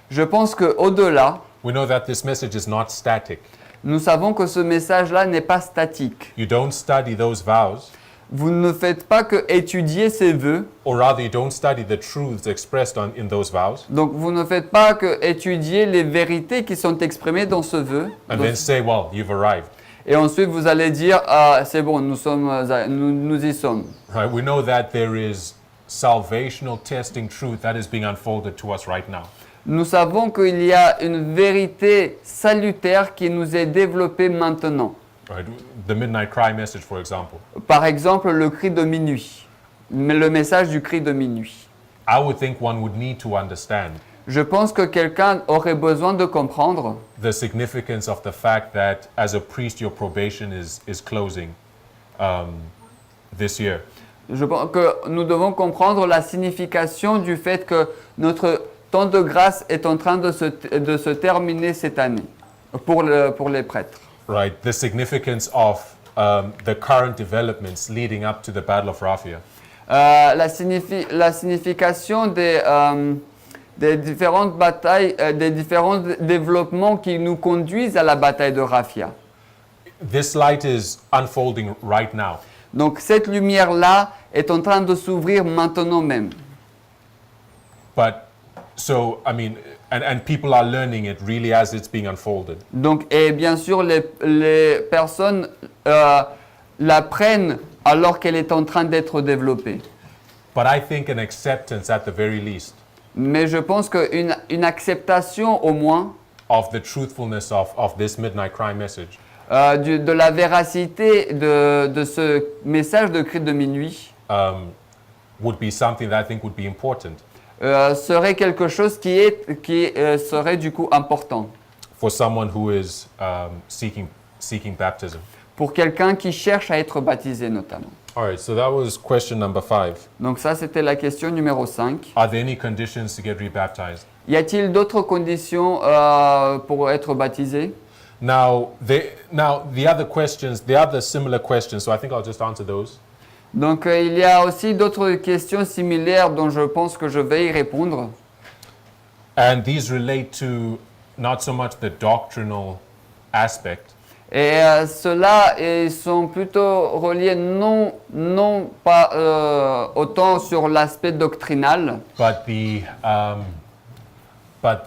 Je pense qu'au-delà, we know that this message is not static. nous savons que ce message-là n'est pas statique. You don't study those vows, Vous ne faites pas que étudier ces vœux, or rather, you don't study the truths expressed in those vows, donc vous ne faites pas que étudier les vérités qui sont exprimées dans ce vœu, and then say, well, you've arrived. et ensuite vous allez dire ah, c'est bon, nous y sommes. Right? We know that there is salvational testing truth that is being unfolded to us right now. Nous savons qu'il y a une vérité salutaire qui nous est développée maintenant. Right? The midnight cry message, for example. Par exemple, le cri de minuit, le message du cri de minuit. I would think one would need to understand Je pense que quelqu'un aurait besoin de comprendre the significance of the fact that as a priest your probation is closing this year. Je pense que nous devons comprendre la signification du fait que notre temps de grâce est en train de se terminer cette année pour les prêtres. Right, the significance of the current developments leading up to the Battle of Raphia. La signification des différentes batailles, des différents développements qui nous conduisent à la bataille de Raphia. This light is unfolding right now. Donc cette lumière-là est en train de s'ouvrir maintenant même. But so, I mean, and people are learning it really as it's being unfolded. Donc, et bien sûr, les personnes l'apprennent alors qu'elle est en train d'être développée. But I think an acceptance at the very least Mais je pense qu'une acceptation au moins of the truthfulness of this midnight cry message de la véracité de ce message de cri de minuit would be something that I think would be important serait quelque chose qui serait du coup important for someone who is seeking baptism. pour quelqu'un qui cherche à être baptisé notamment. All right, so that was question number 5. Donc ça, c'était la question numéro 5. Are there any conditions to get rebaptized? Y a-t-il d'autres conditions pour être baptisé? Now, the other questions, the other similar questions, so I think I'll just answer those. Donc il y a aussi d'autres questions similaires dont je pense que je vais y répondre. And these relate to not so much the doctrinal aspect, Et ceux-là ils sont plutôt reliés non pas autant sur l'aspect doctrinal, but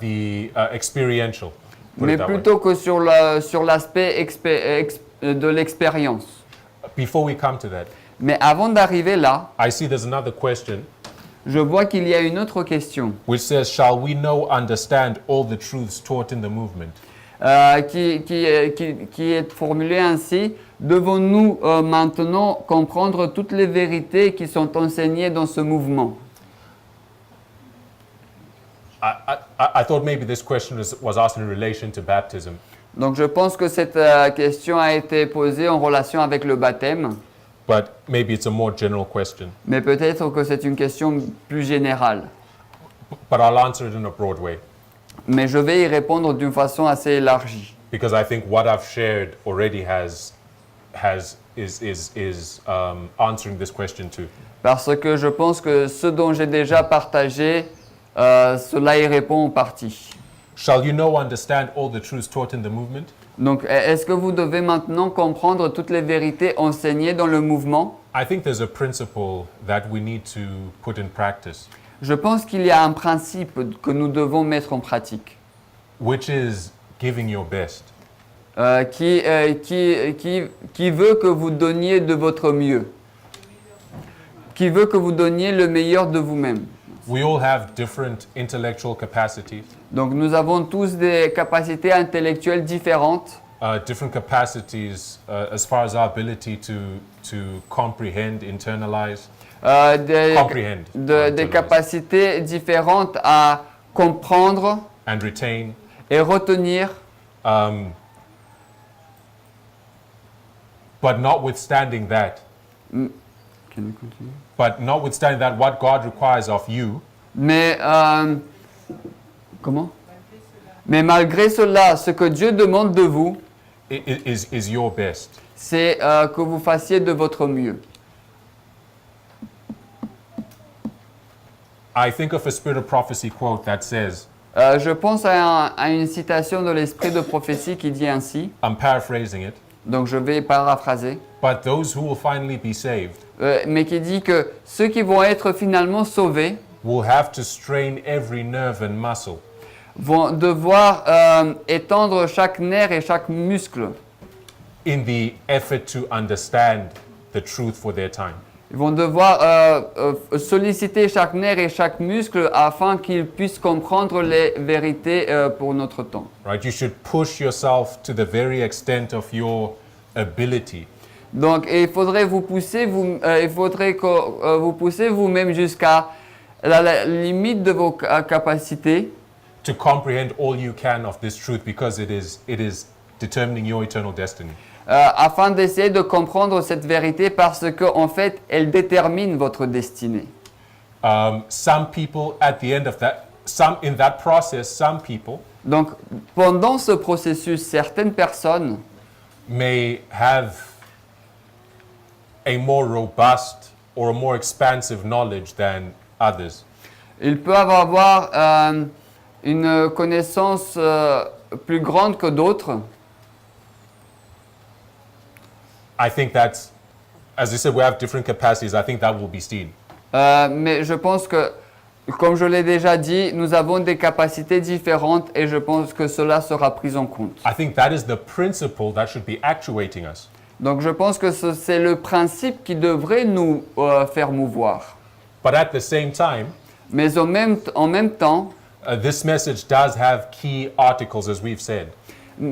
the experiential. Put mais it that way. plutôt que sur l'aspect de l'expérience. Before we come to that, Mais avant d'arriver là, I see there's another question je vois qu'il y a une autre question which says, shall we know, understand all the truths taught in the movement? qui est formulée ainsi. Devons-nous maintenant comprendre toutes les vérités qui sont enseignées dans ce mouvement? I thought maybe this question was asked in relation to baptism. Donc je pense que cette question a été posée en relation avec le baptême, But maybe it's a more general question. mais peut-être que c'est une question plus générale. But I'll answer it in a broad way. Mais je vais y répondre d'une façon assez élargie. Because I think what I've shared already is answering this question too. Parce que je pense que ce dont j'ai déjà partagé, cela y répond en partie. Shall you know, understand all the truths taught in the movement? Donc, est-ce que vous devez maintenant comprendre toutes les vérités enseignées dans le mouvement? I think there's a principle that we need to put in practice, Je pense qu'il y a un principe que nous devons mettre en pratique, which is giving your best. qui veut que vous donniez de votre mieux, qui veut que vous donniez le meilleur de vous-même. We all have different intellectual capacities, Donc nous avons tous des capacités intellectuelles différentes, different capacities as far as our ability to comprehend, internalize, comprehend, des internalize, capacités différentes à comprendre and retain. et retenir. But notwithstanding that, Can you continue? what God requires of you Mais comment? Mais malgré cela, ce que Dieu demande de vous, is your best. c'est que vous fassiez de votre mieux. I think of a Spirit of Prophecy quote that says, Je pense à une citation de l'esprit de prophétie qui dit ainsi, I'm paraphrasing it, donc je vais paraphraser, but those who will finally be saved mais qui dit que ceux qui vont être finalement sauvés will have to strain every nerve and muscle vont devoir étendre chaque nerf et chaque muscle. in the effort to understand the truth for their time. Ils vont devoir solliciter chaque nerf et chaque muscle afin qu'ils puissent comprendre les vérités pour notre temps. Right? You should push yourself to the very extent of your ability Donc, il faudrait vous pousser, il faudrait que vous poussez vous-même jusqu'à la limite de vos capacités to comprehend all you can of this truth because it is determining your eternal destiny. afin d'essayer de comprendre cette vérité parce qu'en fait, elle détermine votre destinée. Some people at the end of that, in that process, some people Donc, pendant ce processus, certaines personnes may have a more robust or a more expansive knowledge than others. ils peuvent avoir une connaissance plus grande que d'autres. I think that's, as I said, we have different capacities. I think that will be seen. Mais je pense que, comme je l'ai déjà dit, nous avons des capacités différentes et je pense que cela sera pris en compte. I think that is the principle that should be actuating us. Donc je pense que c'est le principe qui devrait nous faire mouvoir. But at the same time, Mais en même temps, this message does have key articles, as we've said.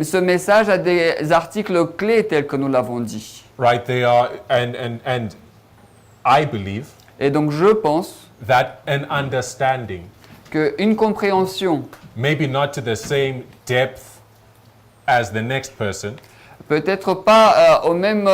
ce message a des articles clés tels que nous l'avons dit. Right? They are, and I believe Et donc je pense that an understanding, qu'une compréhension, maybe not to the same depth as the next person, peut-être pas au même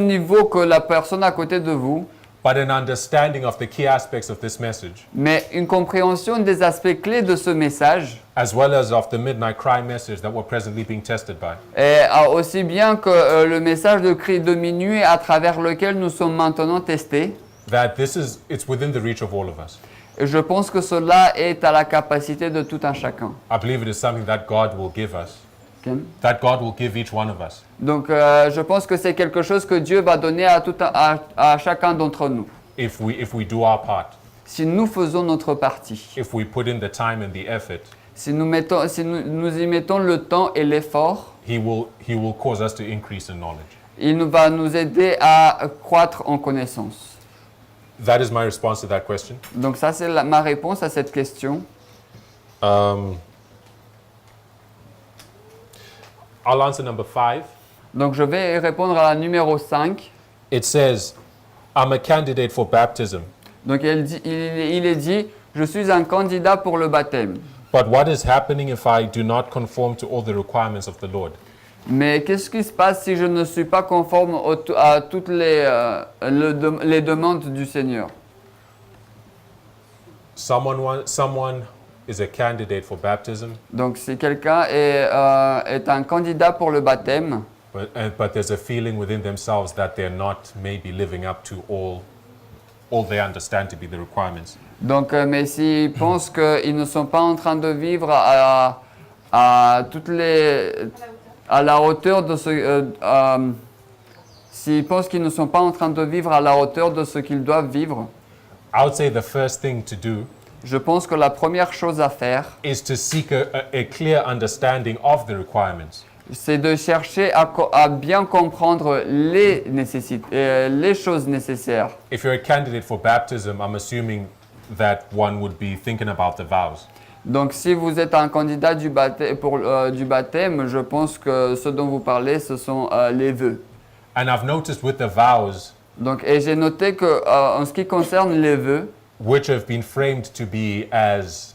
niveau que la personne à côté de vous, but an understanding of the key aspects of this message, mais une compréhension des aspects clés de ce message, as well as of the midnight cry message that we're presently being tested by. et aussi bien que le message de cri de minuit à travers lequel nous sommes maintenant testés. That it's within the reach of all of us. Et je pense que cela est à la capacité de tout un chacun. I believe it is something that God will give us, Ok? that God will give each one of us. Donc je pense que c'est quelque chose que Dieu va donner à chacun d'entre nous. If we do our part, Si nous faisons notre partie, if we put in the time and the effort, si nous y mettons le temps et l'effort, He will cause us to increase in knowledge. il va nous aider à croître en connaissance. That is my response to that question. Donc ça c'est ma réponse à cette question. I'll answer number 5. Donc je vais répondre à la numéro 5. It says, I'm a candidate for baptism. Donc il est dit, je suis un candidat pour le baptême. But what is happening if I do not conform to all the requirements of the Lord? Mais qu'est-ce qui se passe si je ne suis pas conforme à toutes les demandes du Seigneur? Someone is a candidate for baptism, Donc si quelqu'un est un candidat pour le baptême, but there's a feeling within themselves that they're not maybe living up to all they understand to be the requirements. donc, mais s'ils pensent qu'ils ne sont pas en train de vivre à la hauteur de s'ils pensent qu'ils ne sont pas en train de vivre à la hauteur de ce qu'ils doivent vivre, I would say the first thing to do je pense que la première chose à faire is to seek a clear understanding of the requirements. c'est de chercher à bien comprendre les choses nécessaires. If you're a candidate for baptism, I'm assuming that one would be thinking about the vows. Donc si vous êtes un candidat du baptême, je pense que ce dont vous parlez, ce sont les vœux. And I've noticed with the vows, Donc, et j'ai noté que en ce qui concerne les vœux, which have been framed to be as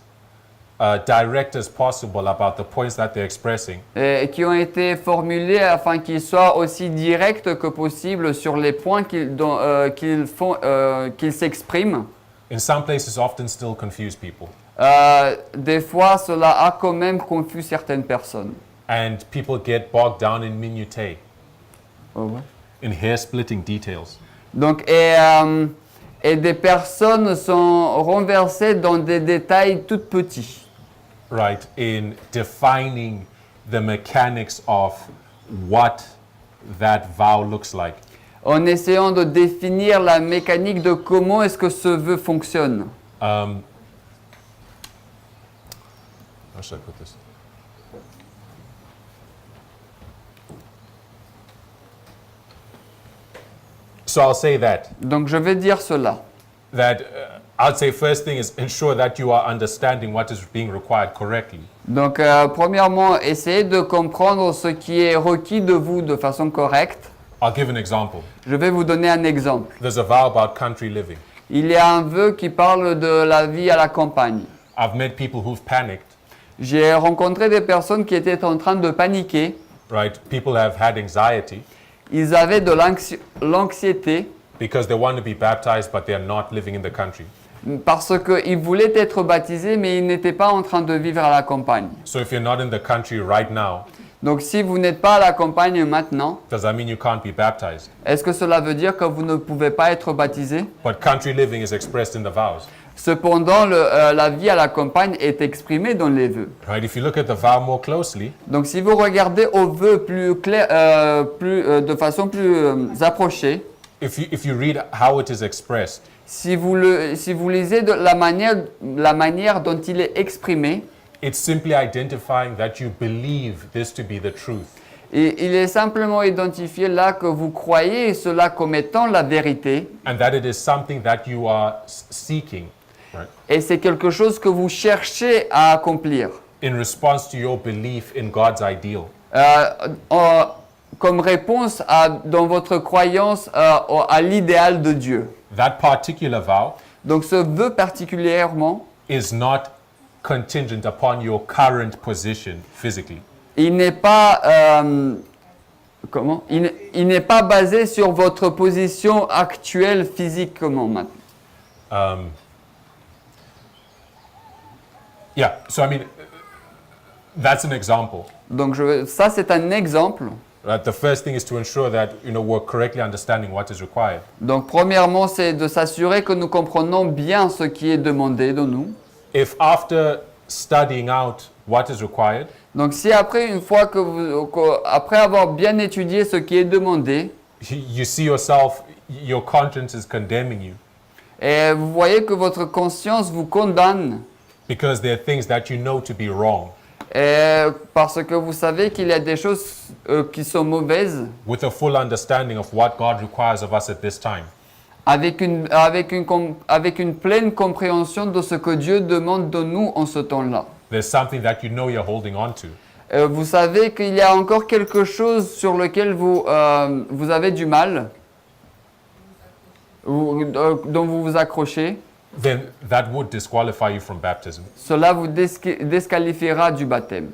direct as possible about the points that they're expressing, et qui ont été formulés afin qu'ils soient aussi directs que possible sur les points qu'ils s'expriment. in some places often still confuse people. Des fois, cela a quand même confus certaines personnes. And people get bogged down in minutiae, Oh, ouais. in hair-splitting details. Donc, et des personnes sont renversées dans des détails tout petits. Right, in defining the mechanics of what that vow looks like. En essayant de définir la mécanique de comment est-ce que ce vœu fonctionne. How should I put this? So I'll say that Donc, je vais dire cela. I'd say first thing is ensure that you are understanding what is being required correctly. Donc, premièrement, essayez de comprendre ce qui est requis de vous de façon correcte. I'll give an example. Je vais vous donner un exemple. There's a vow about country living. Il y a un vœu qui parle de la vie à la campagne. I've met people who've panicked, J'ai rencontré des personnes qui étaient en train de paniquer. right? People have had anxiety Ils avaient de l'anxiété because they want to be baptized, but they're not living in the country. parce qu'ils voulaient être baptisés, mais ils n'étaient pas en train de vivre à la campagne. So if you're not in the country right now, Donc, si vous n'êtes pas à la campagne maintenant, does that mean you can't be baptized? est-ce que cela veut dire que vous ne pouvez pas être baptisé? But country living is expressed in the vows, Cependant, la vie à la campagne est exprimée dans les vœux. right? If you look at the vow more closely, Donc, si vous regardez au vœu plus clair, de façon plus approchée, if you read how it is expressed, si vous lisez de la manière dont il est exprimé, it's simply identifying that you believe this to be the truth. et il est simplement identifié là que vous croyez cela comme étant la vérité, And that it is something that you are seeking, right? et c'est quelque chose que vous cherchez à accomplir. In response to your belief in God's ideal. Comme réponse dans votre croyance à l'idéal de Dieu. That particular vow Donc ce vœu particulièrement, is not contingent upon your current position physically. il n'est pas il n'est pas basé sur votre position actuelle physiquement maintenant. Yeah, so I mean, that's an example. Donc ça c'est un exemple. Right? The first thing is to ensure that we're correctly understanding what is required. Donc premièrement c'est de s'assurer que nous comprenons bien ce qui est demandé de nous. If after studying out what is required, Donc si après une fois après avoir bien étudié ce qui est demandé, you see yourself, your conscience is condemning you et vous voyez que votre conscience vous condamne, because there are things that you know to be wrong, et parce que vous savez qu'il y a des choses qui sont mauvaises, with a full understanding of what God requires of us at this time, avec une pleine compréhension de ce que Dieu demande de nous en ce temps-là. there's something that you know you're holding on to. Vous savez qu'il y a encore quelque chose sur lequel vous avez du mal, dont vous vous accrochez. Then that would disqualify you from baptism. Cela vous disqualifiera du baptême.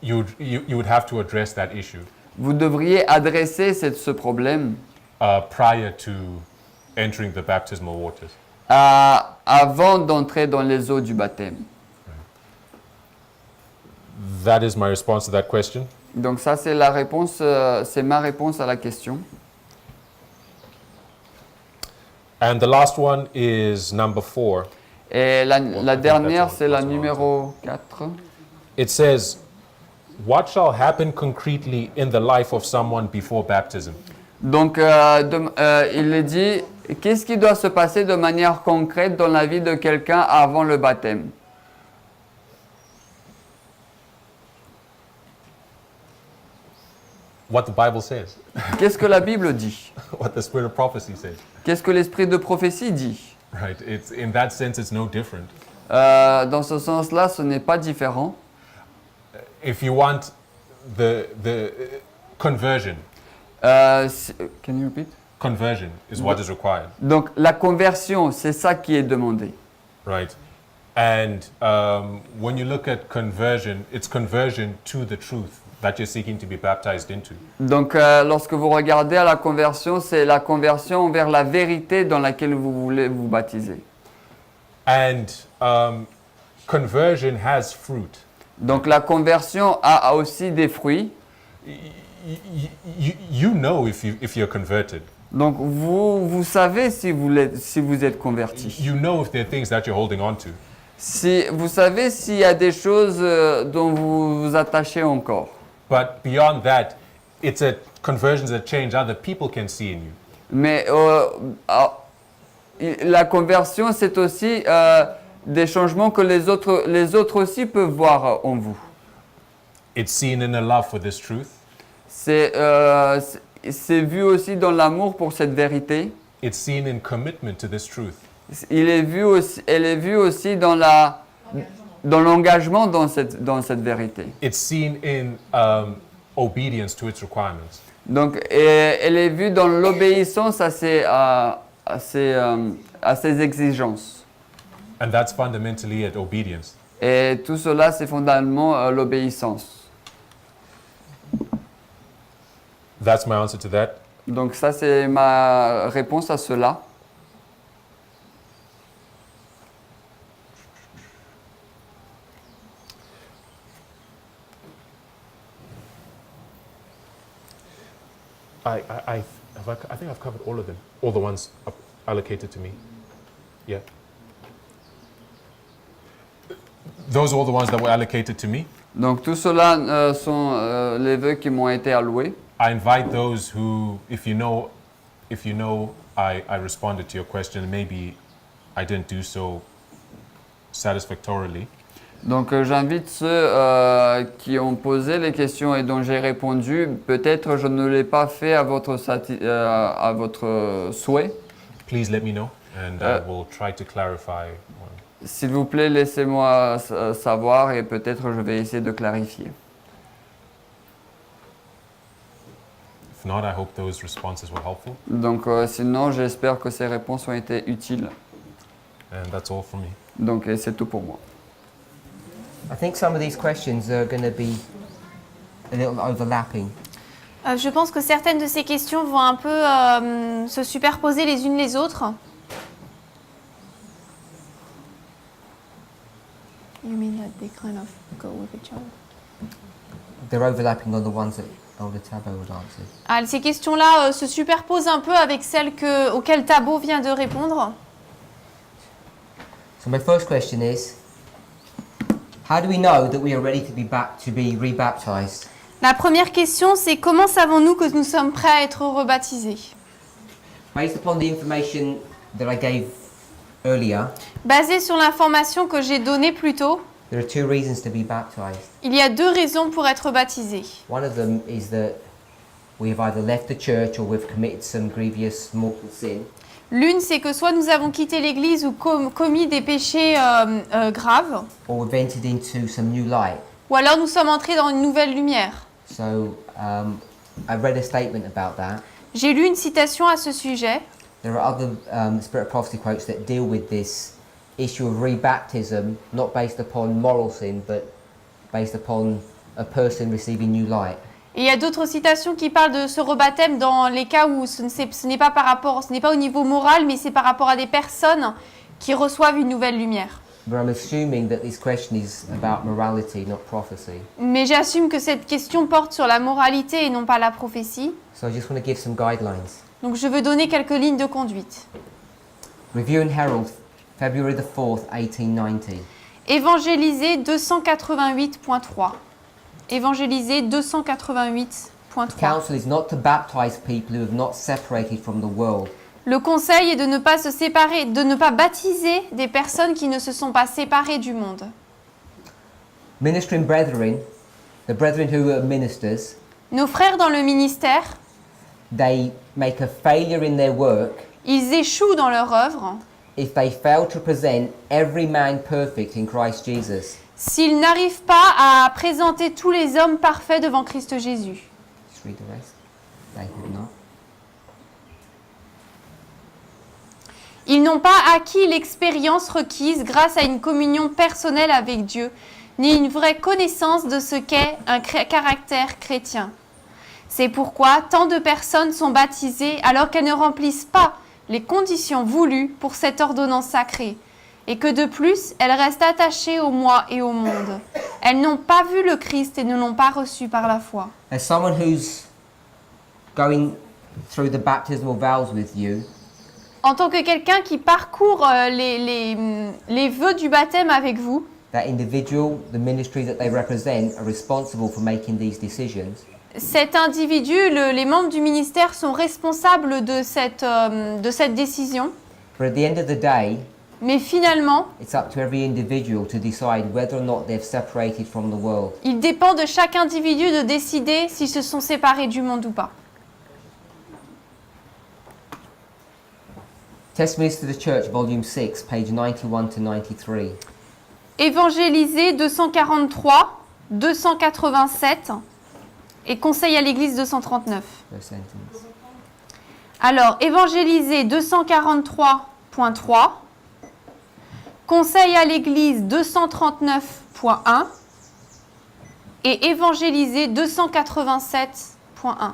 You would have to address that issue Vous devriez adresser ce problème prior to entering the baptismal waters. avant d'entrer dans les eaux du baptême. That is my response to that question. Donc ça c'est la réponse, c'est ma réponse à la question. And the last one is number 4. Et la dernière c'est la numéro 4. It says, what shall happen concretely in the life of someone before baptism? Donc il est dit, qu'est-ce qui doit se passer de manière concrète dans la vie de quelqu'un avant le baptême? what the Bible says, Qu'est-ce que la Bible dit? what the spirit of prophecy says. Qu'est-ce que l'esprit de prophétie dit? Right? It's in that sense, it's no different. Dans ce sens-là, ce n'est pas différent. If you want the conversion, Can you repeat? conversion is what is required, Donc la conversion, c'est ça qui est demandé. right? And when you look at conversion, it's conversion to the truth that you're seeking to be baptized into. Donc lorsque vous regardez à la conversion, c'est la conversion vers la vérité dans laquelle vous voulez vous baptiser. And conversion has fruit. Donc la conversion a aussi des fruits. You know if you're converted. Donc vous savez si vous êtes converti. You know if there are things that you're holding on to. Si vous savez s'il y a des choses dont vous vous attachez encore. But beyond that, it's a conversions that change other people can see in you. Mais la conversion, c'est aussi des changements que les autres aussi peuvent voir en vous. It's seen in a love for this truth. C'est vu aussi dans l'amour pour cette vérité. It's seen in commitment to this truth. Elle est vue aussi dans l'engagement dans cette vérité. It's seen in obedience to its requirements. Donc, elle est vue dans l'obéissance à ses exigences. And that's fundamentally it, obedience. Et tout cela, c'est fondamentalement l'obéissance. That's my answer to that. Donc ça, c'est ma réponse à cela. I think I've covered all of them, all the ones allocated to me. Yeah. Those are all the ones that were allocated to me. Donc tout cela sont les vœux qui m'ont été alloués. I invite those who, if you know I responded to your question, maybe I didn't do so satisfactorily. Donc j'invite ceux qui ont posé les questions et dont j'ai répondu. Peut-être je ne l'ai pas fait à votre souhait. Please let me know and I will try to clarify. S'il vous plaît, laissez-moi savoir et peut-être je vais essayer de clarifier. If not, I hope those responses were helpful. Donc sinon, j'espère que ces réponses ont été utiles. And that's all for me. Donc c'est tout pour moi. I think some of these questions are going to be a little overlapping. Je pense que certaines de ces questions vont un peu se superposer les unes les autres. You mean that they kind of go with each other? They're overlapping on the ones that Elder Tabo would answer. Ah, ces questions-là se superposent un peu avec celles auxquelles Thabo vient de répondre. So my first question is, how do we know that we are ready to be rebaptized? La première question, c'est comment savons-nous que nous sommes prêts à être rebaptisés? Based upon the information that I gave earlier, Basé sur l'information que j'ai donnée plus tôt, there are two reasons to be baptized. il y a deux raisons pour être baptisé. One of them is that we have either left the church or we've committed some grievous mortal sin. L'une, c'est que soit nous avons quitté l'Église ou commis des péchés graves, Or we've entered into some new light. ou alors nous sommes entrés dans une nouvelle lumière. So I read a statement about that. J'ai lu une citation à ce sujet. There are other Spirit of Prophecy quotes that deal with this issue of rebaptism, not based upon moral sin, but based upon a person receiving new light. Et il y a d'autres citations qui parlent de ce rebaptême dans les cas où ce n'est pas au niveau moral, mais c'est par rapport à des personnes qui reçoivent une nouvelle lumière. But I'm assuming that this question is about morality, not prophecy. Mais j'assume que cette question porte sur la moralité et non pas la prophétie. So I just want to give some guidelines. Donc je veux donner quelques lignes de conduite. Review and Herald, February the 4th, 1890. Évangéliser 288.3. Évangéliser 288.3. Counsel is not to baptize people who have not separated from the world. Le conseil est de ne pas se séparer, de ne pas baptiser des personnes qui ne se sont pas séparées du monde. Ministering brethren, the brethren who are ministers, Nos frères dans le ministère, they make a failure in their work ils échouent dans leur œuvre if they fail to present every man perfect in Christ Jesus. s'ils n'arrivent pas à présenter tous les hommes parfaits devant Christ Jésus. Just read the rest. They have not. Ils n'ont pas acquis l'expérience requise grâce à une communion personnelle avec Dieu, ni une vraie connaissance de ce qu'est un caractère chrétien. C'est pourquoi tant de personnes sont baptisées alors qu'elles ne remplissent pas les conditions voulues pour cette ordonnance sacrée, et que de plus, elles restent attachées au moi et au monde. Elles n'ont pas vu le Christ et ne l'ont pas reçu par la foi. As someone who's going through the baptismal vows with you, En tant que quelqu'un qui parcourt les vœux du baptême avec vous, that individual, the ministry that they represent, are responsible for making these decisions. cet individu, les membres du ministère sont responsables de cette décision. But at the end of the day, Mais finalement, it's up to every individual to decide whether or not they've separated from the world. il dépend de chaque individu de décider s'ils se sont séparés du monde ou pas. Testimonies to the Church, Volume 6, page 91 to 93. Évangéliser 243, 287 et Conseil à l'Église 239. First sentence. Alors, évangéliser 243.3, Conseil à l'Église 239.1 et évangéliser 287.1.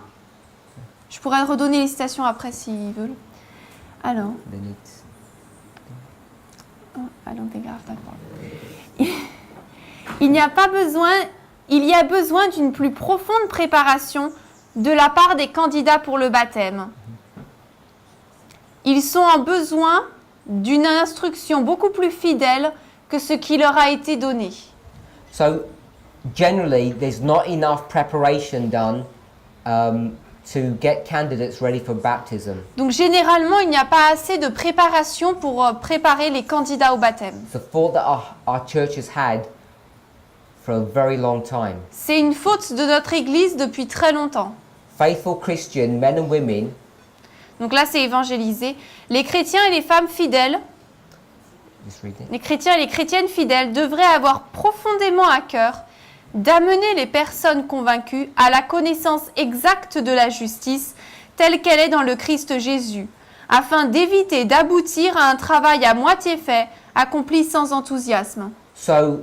Je pourrais redonner les citations après s'ils veulent. Alors, Then d'accord. Il y a besoin d'une plus profonde préparation de la part des candidats pour le baptême. Ils sont en besoin d'une instruction beaucoup plus fidèle que ce qui leur a été donné. So, generally, there's not enough preparation done to get candidates ready for baptism. Donc généralement, il n'y a pas assez de préparation pour préparer les candidats au baptême. It's a fault that our church has had for a very long time. C'est une faute de notre Église depuis très longtemps. Faithful Christian men and women Donc là, c'est évangéliser. Les chrétiens et les femmes fidèles, just read it. les chrétiens et les chrétiennes fidèles devraient avoir profondément à cœur d'amener les personnes convaincues à la connaissance exacte de la justice telle qu'elle est dans le Christ Jésus, afin d'éviter d'aboutir à un travail à moitié fait, accompli sans enthousiasme. So,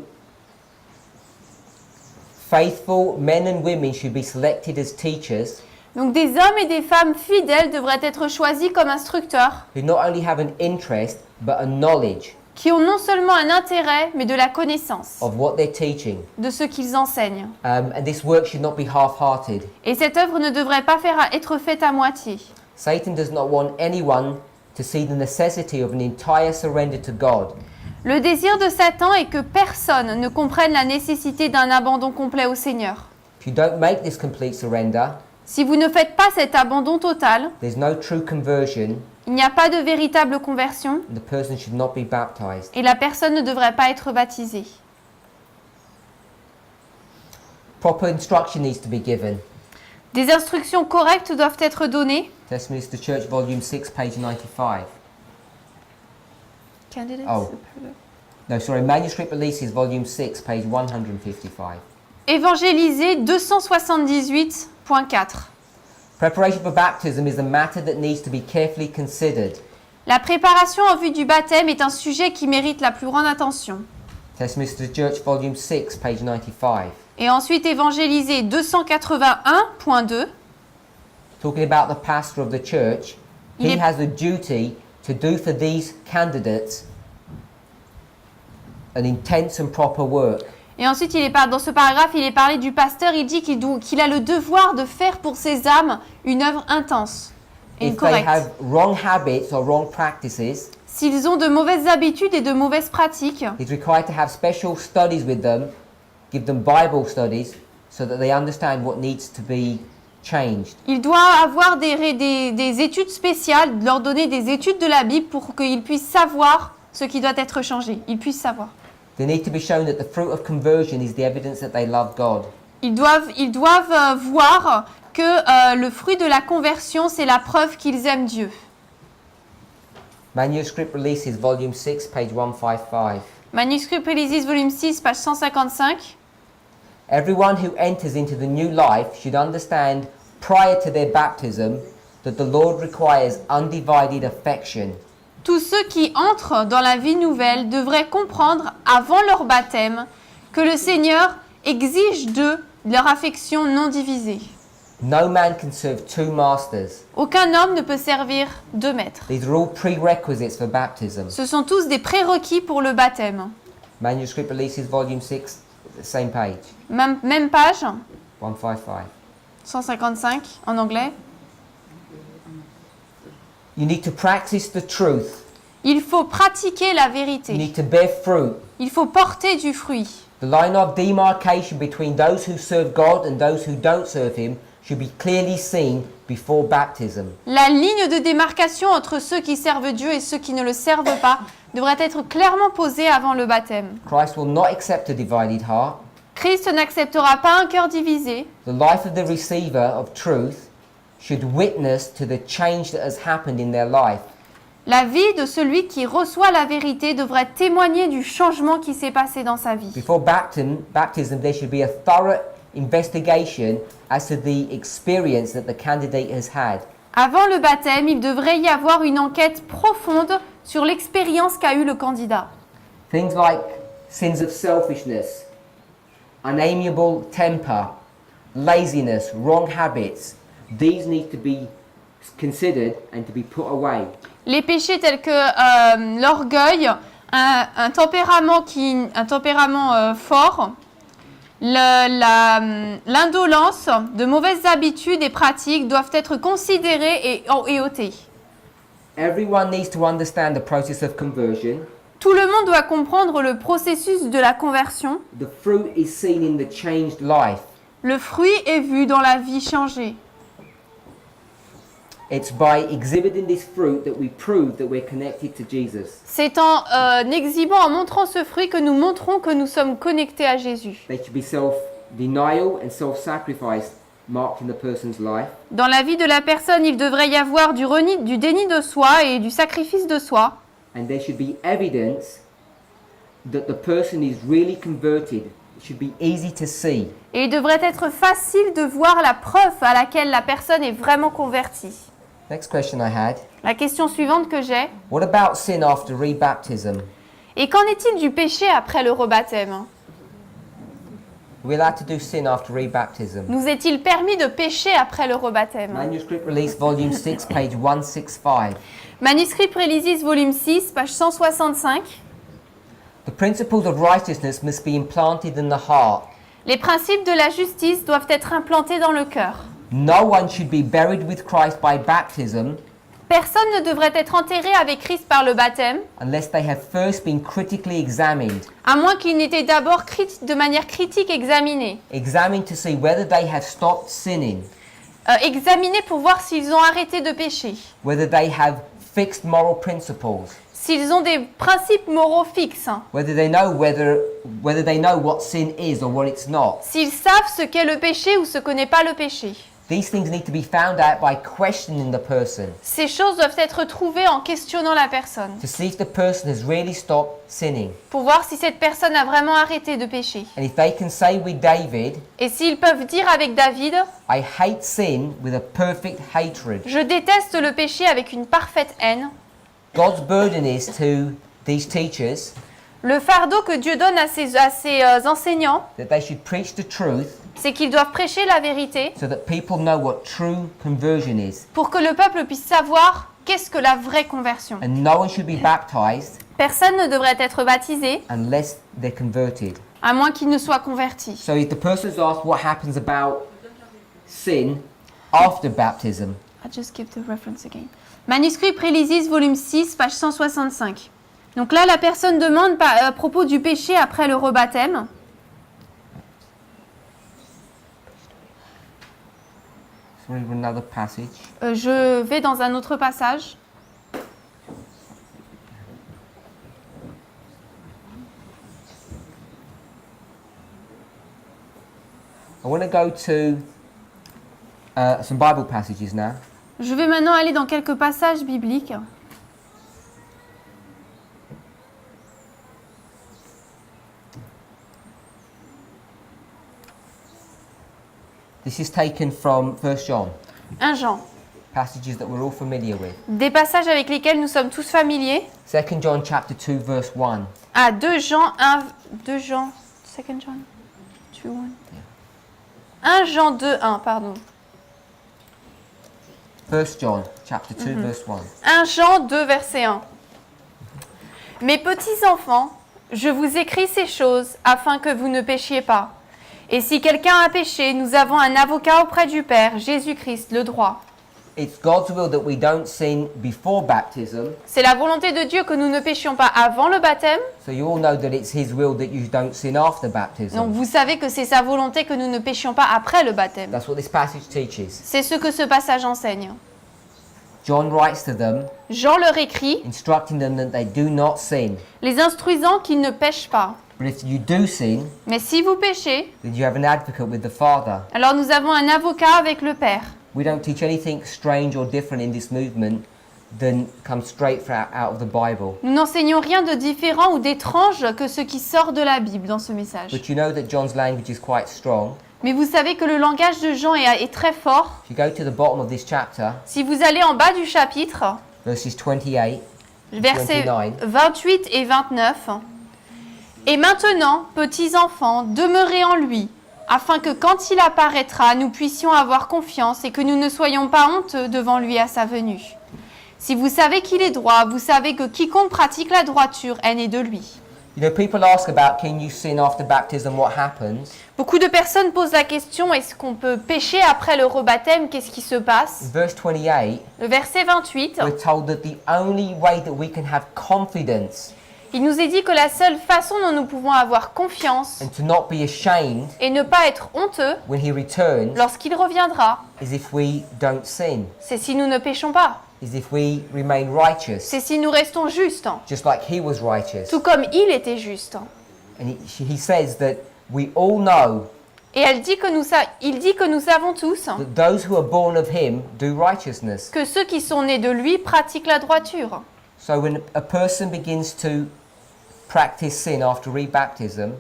faithful men and women should be selected as teachers Donc des hommes et des femmes fidèles devraient être choisis comme instructeurs, who not only have an interest but a knowledge qui ont non seulement un intérêt, mais de la connaissance of what they're teaching. de ce qu'ils enseignent. And this work should not be half-hearted. Et cette œuvre ne devrait pas être faite à moitié. Satan does not want anyone to see the necessity of an entire surrender to God. Le désir de Satan est que personne ne comprenne la nécessité d'un abandon complet au Seigneur. If you don't make this complete surrender, Si vous ne faites pas cet abandon total, there's no true conversion, il n'y a pas de véritable conversion and the person should not be baptized. et la personne ne devrait pas être baptisée. Proper instruction needs to be given. Des instructions correctes doivent être données. Testimonies to Church, Volume 6, page 95. Oh. No, sorry, Manuscript Releases, Volume 6, page 155. Évangéliser 278.4. Preparation for baptism is a matter that needs to be carefully considered. La préparation en vue du baptême est un sujet qui mérite la plus grande attention. Testimonies to the Church, Volume 6, page 95. Et ensuite, évangéliser 281.2. Talking about the pastor of the church, he Il est- has a duty to do for these candidates an intense and proper work. Et ensuite, dans ce paragraphe, il est parlé du pasteur. Il dit qu'il a le devoir de faire pour ses âmes une œuvre intense et If they correcte. have wrong habits or wrong practices, S'ils ont de mauvaises habitudes et de mauvaises pratiques, he's required to have special studies with them, give them Bible studies, so that they understand what needs to be changed. il doit avoir des études spéciales, leur donner des études de la Bible pour qu'ils puissent savoir ce qui doit être changé. Ils puissent savoir. They need to be shown that the fruit of conversion is the evidence that they love God. Ils doivent voir que le fruit de la conversion, c'est la preuve qu'ils aiment Dieu. Manuscript Releases, Volume 6, page 155. Manuscrit Prélisis, volume 6, page 155. Everyone who enters into the new life should understand prior to their baptism that the Lord requires undivided affection. Tous ceux qui entrent dans la vie nouvelle devraient comprendre avant leur baptême que le Seigneur exige d'eux leur affection non divisée. No man can serve two masters. Aucun homme ne peut servir deux maîtres. These are all prerequisites for baptism. Ce sont tous des prérequis pour le baptême. Manuscript Releases, Volume 6, same page, Même page, 155. 155 en anglais. You need to practice the truth. Il faut pratiquer la You vérité. need to bear fruit. Il faut porter du fruit. The line of demarcation between those who serve God and those who don't serve Him should be clearly seen before baptism. La ligne de démarcation entre ceux qui servent Dieu et ceux qui ne le servent pas devrait être clairement posée avant le baptême. Christ will not accept a divided heart. Christ n'acceptera pas un cœur divisé. The life of the receiver of truth should witness to the change that has happened in their life. La vie de celui qui reçoit la vérité devrait témoigner du changement qui s'est passé dans sa vie. Before baptism, there should be a thorough investigation as to the experience that the candidate has had. Avant le baptême, il devrait y avoir une enquête profonde sur l'expérience qu'a eue le candidat. Things like sins of selfishness, unamiable temper, laziness, wrong habits, these need to be considered and to be put away. Les péchés tels que l'orgueil, un tempérament fort, l'indolence, de mauvaises habitudes et pratiques doivent être considérés et ôtés. Everyone needs to understand the process of conversion. Tout le monde doit comprendre le processus de la conversion. The fruit is seen in the changed life. Le fruit est vu dans la vie changée. It's by exhibiting this fruit that we prove that we're connected to Jesus. C'est en exhibant, en montrant ce fruit que nous montrons que nous sommes connectés à Jésus. There should be self-denial and self-sacrifice marked in the person's life. Dans la vie de la personne, il devrait y avoir du déni de soi et du sacrifice de soi. And there should be evidence that the person is really converted. It should be easy to see. Et il devrait être facile de voir la preuve à laquelle la personne est vraiment convertie. Next question I had. La question suivante que j'ai, What about sin after rebaptism? et qu'en est-il du péché après le rebaptême? We're allowed to do sin after rebaptism. Nous est-il permis de pécher après le rebaptême? Manuscript Release, Volume 6, page 165. Manuscrit Prélisis, volume 6, page 165. The principles of righteousness must be implanted in the heart. Les principes de la justice doivent être implantés dans le cœur. No one should be buried with Christ by baptism Personne ne devrait être enterré avec Christ par le baptême, unless they have first been critically examined. à moins qu'il n'ait été d'abord de manière critique examiné. Examined to see whether they have stopped sinning, Examiné pour voir s'ils ont arrêté de pécher, whether they have fixed moral principles, s'ils ont des principes moraux fixes, whether they know what sin is or what it's not. s'ils savent ce qu'est le péché ou ce que n'est pas le péché. These things need to be found out by questioning the person Ces choses doivent être trouvées en questionnant la personne, to see if the person has really stopped sinning. pour voir si cette personne a vraiment arrêté de pécher. And if they can say with David, Et s'ils peuvent dire avec David, I hate sin with a perfect hatred. je déteste le péché avec une parfaite haine, God's burden is to these teachers le fardeau que Dieu donne à ses enseignants, that they should preach the truth c'est qu'ils doivent prêcher la vérité so that people know what true conversion is. pour que le peuple puisse savoir qu'est-ce que la vraie conversion. And no one should be baptized Personne ne devrait être baptisé unless they're converted. à moins qu'il ne soit converti. So if the person's asked what happens about sin after baptism, I'll just give the reference again. Manuscrit Prélisis, volume 6, page 165. Donc là, la personne demande à propos du péché après le rebaptême. let's read another passage. Je vais dans un autre passage. I want to go to some Bible passages now. Je vais maintenant aller dans quelques passages bibliques. This is taken from 1 John, 1 Jean. passages that we're all familiar with. Des passages avec lesquels nous sommes tous familiers. 2 John chapter 2 verse 1. À 2 Jean 1, 2 Jean, 2 John, 2, 1. 1 Jean 2, 1, pardon. 1 John chapter 2 verse 1. 1 Jean 2, verset 1. Mes petits enfants, je vous écris ces choses afin que vous ne péchiez pas. Et si quelqu'un a péché, nous avons un avocat auprès du Père, Jésus-Christ, le droit. It's God's will that we don't sin before baptism. C'est la volonté de Dieu que nous ne péchions pas avant le baptême. So you all know that it's His will that you don't sin after baptism. Donc vous savez que c'est sa volonté que nous ne péchions pas après le baptême. That's what this passage teaches. C'est ce que ce passage enseigne. John writes to them, Jean leur écrit, instructing them that they do not sin. les instruisant qu'ils ne pêchent pas. But if you do sin, Mais si vous péchez, then you have an advocate with the Father. alors nous avons un avocat avec le Père. We don't teach anything strange or different in this movement than comes straight out of the Bible. Nous n'enseignons rien de différent ou d'étrange que ce qui sort de la Bible dans ce message. But you know that John's language is quite strong. Mais vous savez que le langage de Jean est très fort. If you go to the bottom of this chapter, Si vous allez en bas du chapitre, verses 28, versets 29. 28 et 29, et maintenant, petits enfants, demeurez en lui, afin que quand il apparaîtra, nous puissions avoir confiance et que nous ne soyons pas honteux devant lui à sa venue. Si vous savez qu'il est droit, vous savez que quiconque pratique la droiture est né de lui. you know, people ask about can you sin after baptism, what happens? Beaucoup de personnes posent la question, est-ce qu'on peut pécher après le rebaptême? Qu'est-ce qui se passe? In verse 28, Le verset 28, we're told that the only way that we can have confidence il nous est dit que la seule façon dont nous pouvons avoir confiance and to not be ashamed et ne pas être honteux when He returns lorsqu'il reviendra, is if we don't sin, c'est si nous ne péchons pas. is if we remain righteous, C'est si nous restons justes, just like He was righteous. tout comme il était juste. And he says that we all know Et il dit que nous savons tous that those who are born of Him do righteousness. que ceux qui sont nés de lui pratiquent la droiture. So when a person begins to practice sin after rebaptism,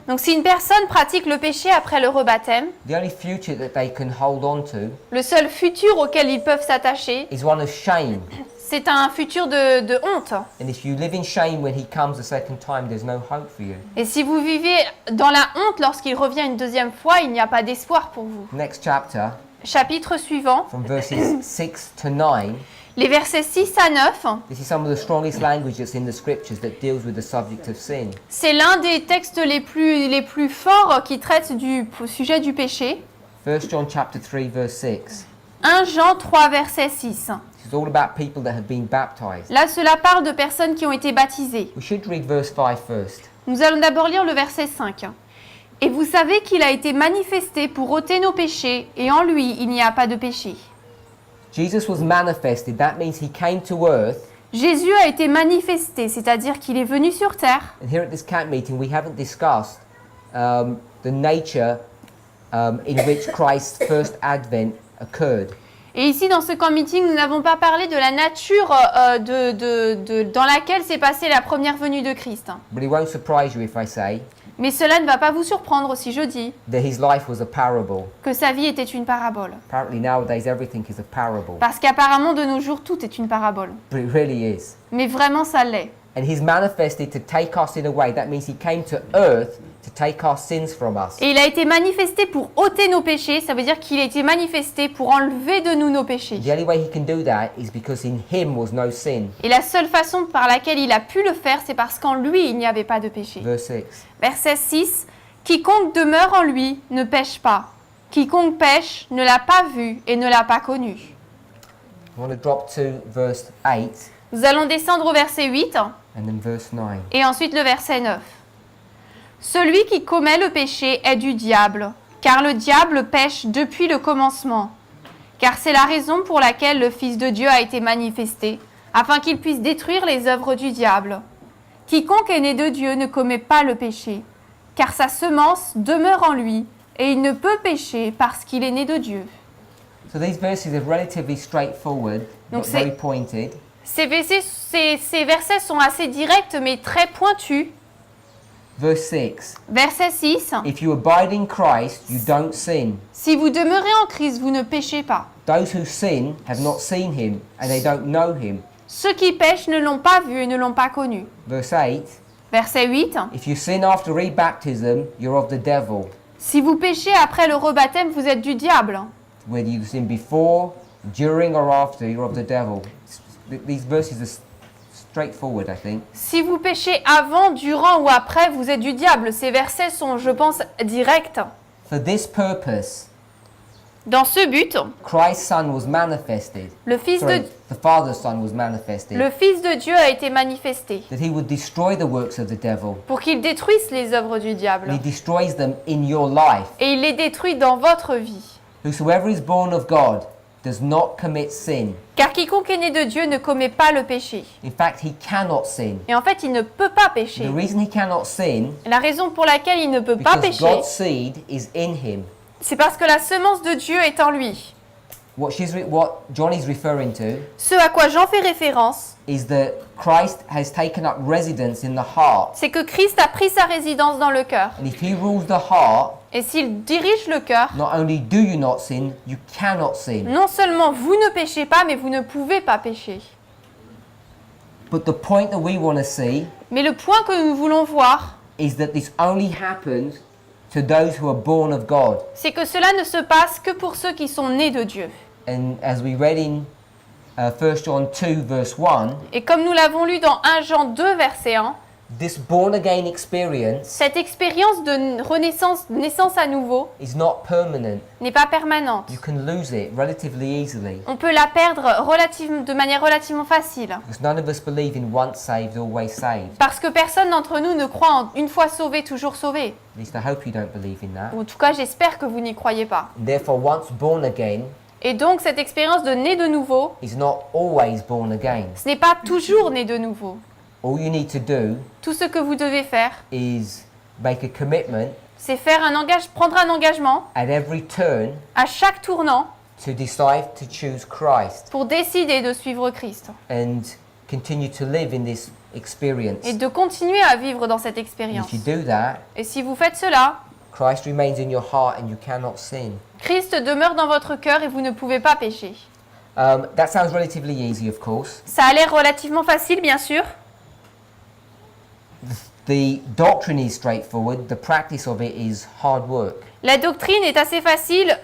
Donc si une personne pratique le péché après le rebaptême, the only future that they can hold on to le seul futur auquel ils peuvent s'attacher, is one of shame. c'est un futur de honte. And if you live in shame when He comes a second time, there's no hope for you. Et si vous vivez dans la honte lorsqu'il revient une deuxième fois, il n'y a pas d'espoir pour vous. Next chapter, Chapitre suivant, from verses 6 to 9, les versets 6 à 9, this is some of the strongest language that's in the scriptures that deals with the subject of sin. c'est l'un des textes les plus forts qui traite du sujet du péché. 1 John chapter 3 verse 6. 1 Jean 3, verset 6. This is all about people that have been baptized. Là, cela parle de personnes qui ont été baptisées. We should read verse 5 first. Nous allons d'abord lire le verset 5. Et vous savez qu'il a été manifesté pour ôter nos péchés, et en lui, il n'y a pas de péché. Jesus was manifested. That means He came to earth. Jésus a été manifesté, c'est-à-dire qu'il est venu sur terre. And here at this camp meeting, we haven't discussed the nature in which Christ's first advent occurred. Et ici, dans ce camp meeting, nous n'avons pas parlé de la nature dans laquelle s'est passée la première venue de Christ. But it won't surprise you if I say Mais cela ne va pas vous surprendre si je dis that His life was a parable. que sa vie était une parabole. Apparently nowadays everything is a parable. Parce qu'apparemment, de nos jours, tout est une parabole. But it really is. Mais vraiment, ça l'est. And He's manifested to take us in away. That means He came to earth to take our sins from us. Et il a été manifesté pour ôter nos péchés, ça veut dire qu'il a été manifesté pour enlever de nous nos péchés. The only way He can do that is because in Him was no sin. Et la seule façon par laquelle il a pu le faire, c'est parce qu'en lui, il n'y avait pas de péché. Verse 6. Verset 6. Quiconque demeure en lui ne pêche pas. Quiconque pêche ne l'a pas vu et ne l'a pas connu. I want to drop to verse 8 Nous allons descendre au verset 8 and then verse 9. et ensuite le verset 9. Celui qui commet le péché est du diable, car le diable pêche depuis le commencement. Car c'est la raison pour laquelle le Fils de Dieu a été manifesté, afin qu'il puisse détruire les œuvres du diable. Quiconque est né de Dieu ne commet pas le péché, car sa semence demeure en lui, Et il ne peut pécher parce qu'il est né de Dieu. So these verses are relatively straightforward, Donc but c'est- very pointed. Ces versets sont assez directs mais très pointus. Verse 6. Verset 6. If you abide in Christ, you don't sin. Si vous demeurez en Christ, vous ne péchez pas. Those who sin have not seen him, and they don't know him. Ceux qui pêchent ne l'ont pas vu et ne l'ont pas connu. Verse 8. Verset 8. If you sin after rebaptism, you're of the devil. Si vous péchez après le rebaptême, vous êtes du diable. Whether you sin before, during, or after, you're of the devil. These verses are straightforward, I think. Si vous péchez avant, durant ou après, vous êtes du diable. Ces versets sont, je pense, directs. For this purpose, Dans ce but, Christ's Son was manifested. le Fils Sorry, the Father's Son was manifested. de Dieu a été manifesté That he would destroy the works of the devil. pour qu'il détruise les œuvres du diable. And he destroys them in your life. Et il les détruit dans votre vie. Whosoever is born of God does not commit sin. Car quiconque est né de Dieu ne commet pas le péché. In fact, he cannot sin. Et en fait, il ne peut pas pécher. The reason he cannot sin, La raison pour laquelle il ne peut pas because pécher, God's seed is in him. c'est parce que la semence de Dieu est en lui. What John is referring to Ce à quoi j'en fais référence, is that Christ has taken up residence in the heart. c'est que Christ a pris sa résidence dans le cœur. And if he rules the heart, Et s'il dirige le cœur, not only do you not sin, you cannot sin. non seulement vous ne péchez pas, mais vous ne pouvez pas pécher. But the point that we want to see Mais le point que nous voulons voir, is that this only happens to those who are born of God. c'est que cela ne se passe que pour ceux qui sont nés de Dieu. And as we read in 1 John 2 verse 1, Et comme nous l'avons lu dans 1 Jean 2, verset 1, this born again experience cette expérience de renaissance, de naissance à nouveau, is not permanent. n'est pas permanente. You can lose it relatively easily. On peut la perdre de manière relativement facile. Because none of us believe in once saved, always saved. Parce que personne d'entre nous ne croit en une fois sauvé, toujours sauvé. At least I hope you don't believe in that. Ou en tout cas, j'espère que vous n'y croyez pas. And therefore, once born again Et donc, cette expérience de né de nouveau, is not always born again. ce n'est pas toujours né de nouveau. All you need to do Tout ce que vous devez faire, is make a commitment c'est prendre un engagement at every turn à chaque tournant to decide to choose Christ pour décider de suivre Christ and continue to live in this experience. et de continuer à vivre dans cette And expérience. if you do that, Et si vous faites cela, Christ remains in your heart and you cannot sin. Christ demeure dans votre cœur et vous ne pouvez pas pécher. That sounds relatively easy, of course. Ça a l'air relativement facile, bien sûr. The doctrine is straightforward. The practice of it is hard work. La doctrine est assez facile.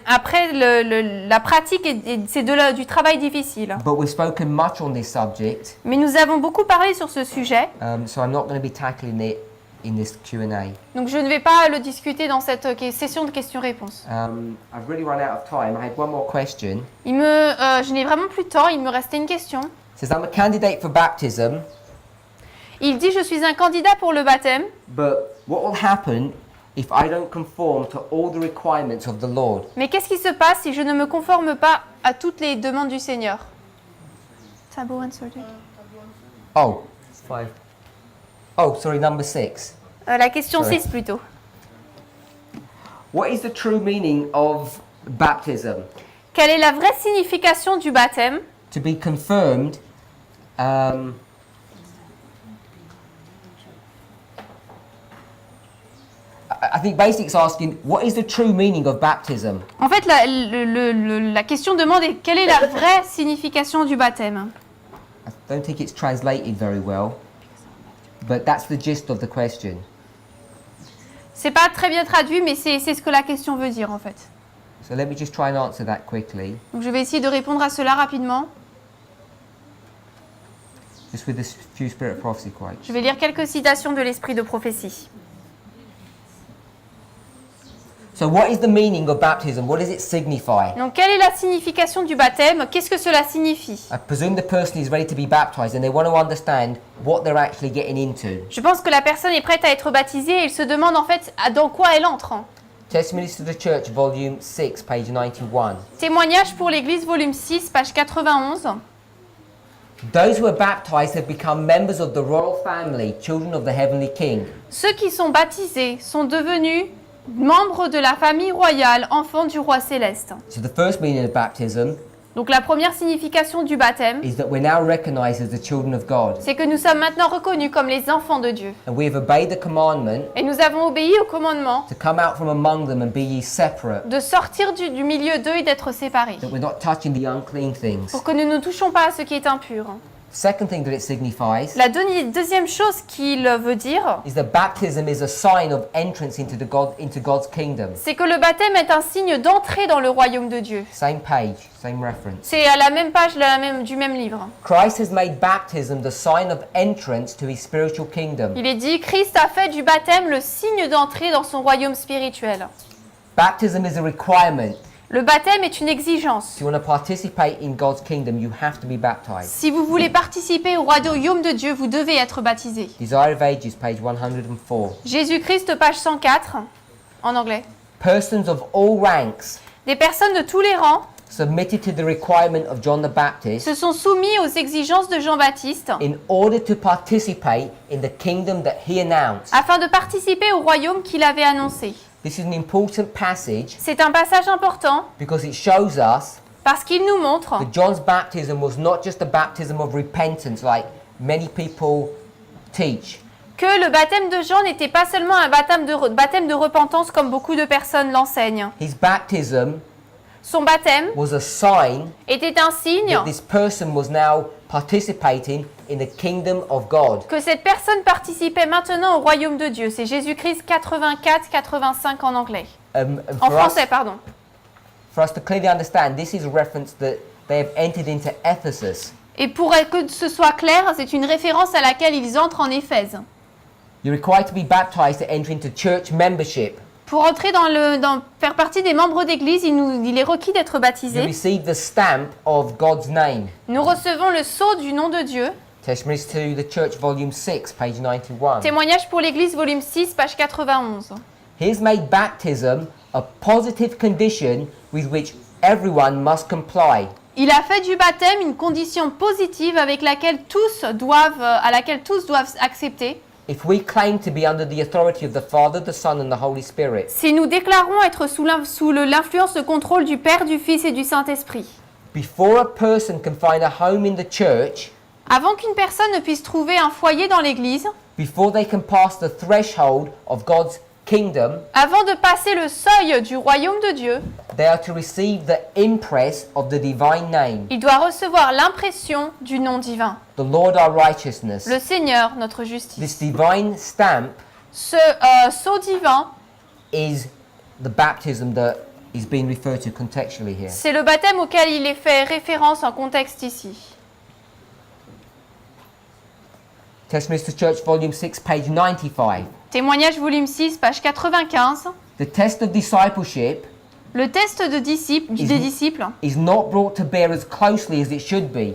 Après, la pratique, c'est du travail difficile. But we've spoken much on this subject, Mais nous avons beaucoup parlé sur ce sujet, so I'm not going to be tackling it in this Q&A. donc je ne vais pas le discuter dans cette session de questions-réponses. I've really run out of time. I had one more question. Je n'ai vraiment plus de temps, il me restait une question. It says, I'm a candidate for baptism, Il dit, je suis un candidat pour le baptême, but what will happen if I don't conform to all the requirements of the Lord? mais qu'est-ce qui se passe si je ne me conforme pas à toutes les demandes du Seigneur? Tableau inserted. Oh, 5. Oh, sorry, number 6. La question Sorry. 6 plutôt. What is the true meaning of baptism? Quelle est la vraie signification du baptême? To be confirmed, I think basically it's asking, what is the true meaning of baptism? En fait, la question demande est quelle est la vraie signification du baptême? I don't think it's translated very well, but that's the gist of the question. C'est pas très bien traduit, mais c'est ce que la question veut dire en fait. So let me just try and answer that quickly, Donc je vais essayer de répondre à cela rapidement. just with a few spirit of prophecy quotes. Je vais lire quelques citations de l'esprit de prophétie. So what is the meaning of baptism? What does it signify? Donc quelle est la signification du baptême? Qu'est-ce que cela signifie? I presume the person is ready to be baptized and they want to understand what they're actually getting into. Je pense que la personne est prête à être baptisée et il se demande en fait dans quoi elle entre. Testimonies to the Church, volume 6, page 91. Témoignage pour l'Église, volume 6, page 91. Those who are baptized have become members of the royal family, children of the heavenly King. Ceux qui sont baptisés sont devenus membre de la famille royale, enfant du roi céleste. So the first meaning of baptism Donc la première signification du baptême, is that we're now recognized as the children of God. c'est que nous sommes maintenant reconnus comme les enfants de Dieu. And we have obeyed the commandment Et nous avons obéi au commandement to come out from among them and be ye separate, de sortir du milieu d'eux et d'être séparés, that we're not touching the unclean things. pour que nous ne touchions pas à ce qui est impur. Second thing that it signifies La deuxième chose qu'il veut dire, is that baptism is a sign of entrance into God's kingdom. c'est que le baptême est un signe d'entrée dans le royaume de Dieu. Same page, same reference. C'est à la même page du même livre. Christ has made baptism the sign of entrance to his spiritual kingdom. Il est dit, Christ a fait du baptême le signe d'entrée dans son royaume spirituel. Baptism is a requirement. Le baptême est une exigence. If you want to participate in God's kingdom, you have to be baptized. Si vous voulez participer au royaume de Dieu, vous devez être baptisé. Desire of Ages, page 104. Jésus-Christ, page 104, en anglais. Persons of all ranks Des personnes de tous les rangs submitted to the requirement of John the Baptist se sont soumis aux exigences de Jean-Baptiste in order to participate in the kingdom that he announced. afin de participer au royaume qu'il avait annoncé. This is an important passage C'est un passage important because it shows us parce qu'il nous montre that John's baptism was not just a baptism of repentance like many people teach. que le baptême de Jean n'était pas seulement un baptême de repentance comme beaucoup de personnes l'enseignent. His baptism Son baptême was a sign était un signe that this person was now participating in the kingdom of God. que cette personne participait maintenant au royaume de Dieu. C'est Jésus-Christ 84-85 en anglais. And En français, pardon. for us to clearly understand, this is a reference that they have entered into Ephesus. Et pour que ce soit clair, c'est une référence à laquelle ils entrent en Éphèse. You're required to be baptized to enter into church membership. Pour entrer faire partie des membres d'église, il est requis d'être You baptisé. receive the stamp of God's name. Nous recevons le sceau du nom de Dieu. Testimonies to the Church, volume 6, page 91. Témoignage pour l'église, volume 6, page 91. He's made baptism a positive condition with which everyone must comply. Il a fait du baptême une condition positive à laquelle tous doivent accepter. If we claim to be under the authority of the Father, the Son, and the Holy Spirit, Si nous déclarons être sous l'influence, le contrôle du Père, du Fils et du Saint-Esprit. before a person can find a home in the church, Avant qu'une personne ne puisse trouver un foyer dans l'église, before they can pass the threshold of God's kingdom, avant de passer le seuil du royaume de Dieu, they are to receive the impress of the divine name, il doit recevoir l'impression du nom divin. the Lord our righteousness. Le Seigneur, notre justice. This divine stamp Ce sceau divin, is the baptism that is being referred to contextually here. c'est le baptême auquel il est fait référence en contexte ici. Testimonies to Church, volume 6, page 95. Témoignage volume 6, page 95. The test of discipleship Le test des disciples is not brought to bear as closely as it should be.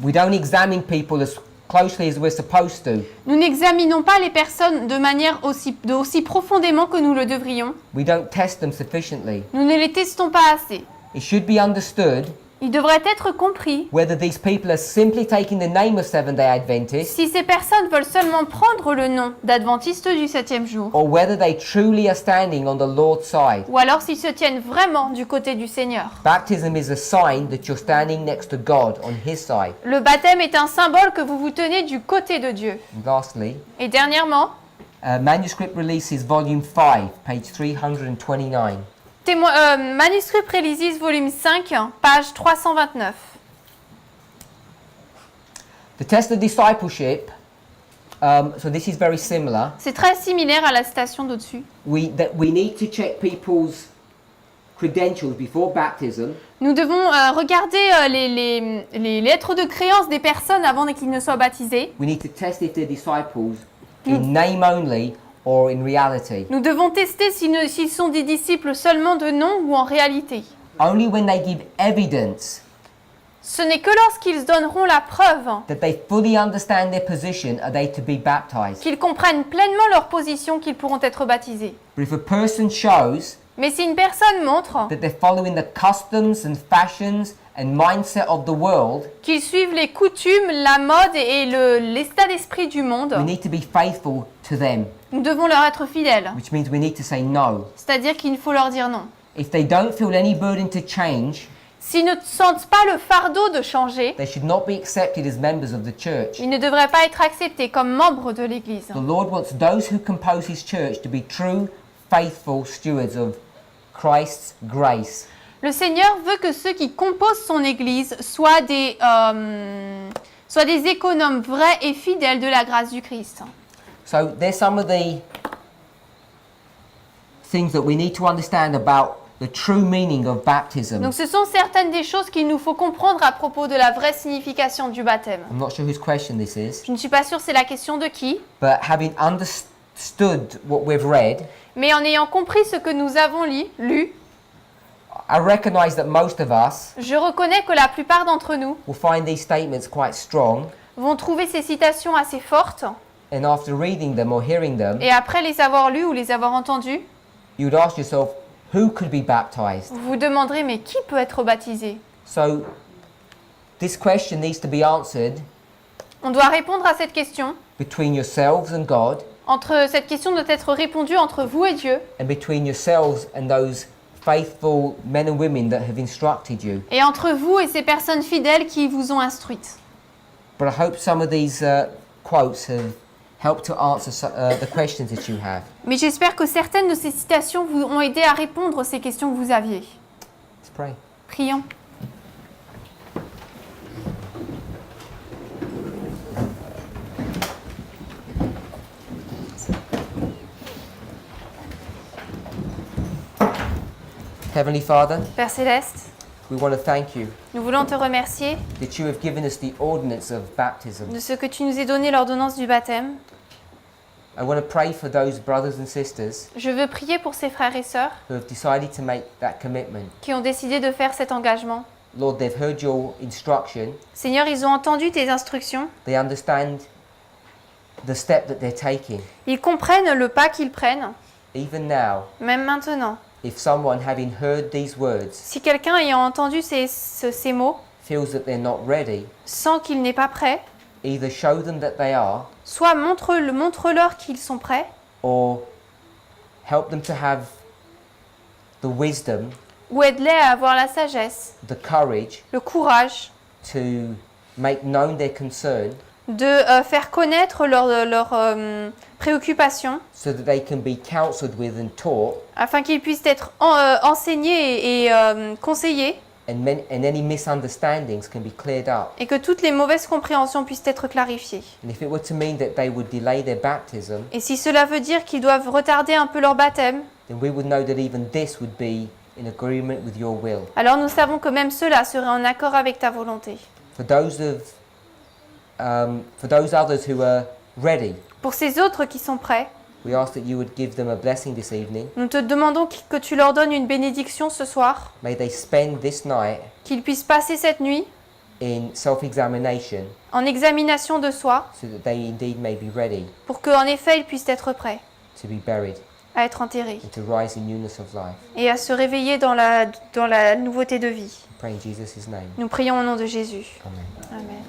We don't examine people as closely as we're supposed to. Nous n'examinons pas les personnes de manière aussi profondément que nous le devrions. We don't test them sufficiently. Nous ne les testons pas assez. It should be understood Il devrait être compris whether these people are simply taking the name of Seventh-day Adventists si ces personnes veulent seulement prendre le nom d'adventistes du 7e jour, or whether they truly are standing on the Lord's side. ou alors s'ils se tiennent vraiment du côté du Seigneur. Baptism is a sign that you're standing next to God on His side. Le baptême est un symbole que vous vous tenez du côté de Dieu. And lastly, Et dernièrement, Manuscript Releases, volume 5, page 329. Manuscrit Prélisis, volume 5, page 329. The test of discipleship, so this is very similar. C'est très similaire à la citation d'au-dessus. We need to check people's credentials before baptism Nous devons regarder les lettres de créance des personnes avant qu'ils ne soient baptisés. We need to test if they're disciples in name only or in reality. Nous devons tester s'ils sont des disciples seulement de nom ou en réalité. Only when they give evidence Ce n'est que lorsqu'ils donneront la preuve that they fully understand their position are they to be baptized. qu'ils comprennent pleinement leur position qu'ils pourront être baptisés. But if a person shows Mais si une personne montre that they're following the customs and fashions and mindset of the world, qu'ils suivent les coutumes, la mode et l'état d'esprit du monde, we need to be faithful to them. Nous devons leur être fidèles, which means we need to say no. c'est-à-dire qu'il faut leur dire non. If they don't feel any burden to change, S'ils ne sentent pas le fardeau de changer, they should not be accepted as members of the church. ils ne devraient pas être acceptés comme membres de l'Église. The Lord wants those who compose His church to be true, faithful stewards of Christ's grace. Le Seigneur veut que ceux qui composent son Église soient des économes vrais et fidèles de la grâce du Christ. So there's some of the things that we need to understand about the true meaning of baptism. Donc ce sont certaines des choses qu'il nous faut comprendre à propos de la vraie signification du baptême. I'm not sure whose question this is, Je ne suis pas sûre c'est la question de qui, but having understood what we've read, mais en ayant compris ce que nous avons lu, I recognize that most of us je reconnais que la plupart d'entre nous will find these statements quite strong, vont trouver ces citations assez fortes, and after reading them or hearing them, et après les avoir lues ou les avoir entendues, you would ask yourself, who could be baptized? vous vous demanderez mais qui peut être baptisé? So this question needs to be answered On doit répondre à cette question. between yourselves and God, Cette question doit être répondue entre vous et Dieu, and between yourselves and those faithful men and women that have instructed you. et entre vous et ces personnes fidèles qui vous ont instruites. But I hope some of these quotes have helped to answer the questions that you have. Mais j'espère que certaines de ces citations vous ont aidé à répondre aux ces questions que vous aviez. Let's pray. Prions. Heavenly Father, Père Céleste, we want to thank you nous voulons te remercier that you have given us the ordinance of baptism. de ce que tu nous as donné l'ordonnance du baptême. I want to pray for those brothers and sisters Je veux prier pour ces frères et sœurs who have decided to make that commitment. qui ont décidé de faire cet engagement. Lord, they've heard your instruction. Seigneur, ils ont entendu tes instructions. They understand the step that they're taking. Ils comprennent le pas qu'ils prennent, Even now, même maintenant. if someone having heard these words Si quelqu'un ayant entendu ces mots feels that they're not ready, sent qu'il n'est pas prêt, either show them that they are soit montre-leur qu'ils sont prêts, or help them to have the wisdom, ou aide-les à avoir la sagesse, the courage le courage to make known their concern de faire connaître leurs préoccupations so that they can be counseled with and taught, afin qu'ils puissent être enseignés et conseillés and any misunderstandings can be cleared up. et que toutes les mauvaises compréhensions puissent être clarifiées. And if it were to mean that they would delay their baptism, Et si cela veut dire qu'ils doivent retarder un peu leur baptême, then we would know that even this would be in agreement with your will. alors nous savons que même cela serait en accord avec ta volonté. For those others who are ready, Pour ces autres qui sont prêts, we ask that you would give them a blessing this evening. nous te demandons que tu leur donnes une bénédiction ce soir, May they spend this night qu'ils puissent passer cette nuit in self-examination en examination de soi, so that they indeed may be ready pour qu'en effet ils puissent être prêts to be buried à être enterrés and to rise in newness of life. et à se réveiller dans la nouveauté de vie. Pray in Jesus' name. Nous prions au nom de Jésus. Amen. Amen.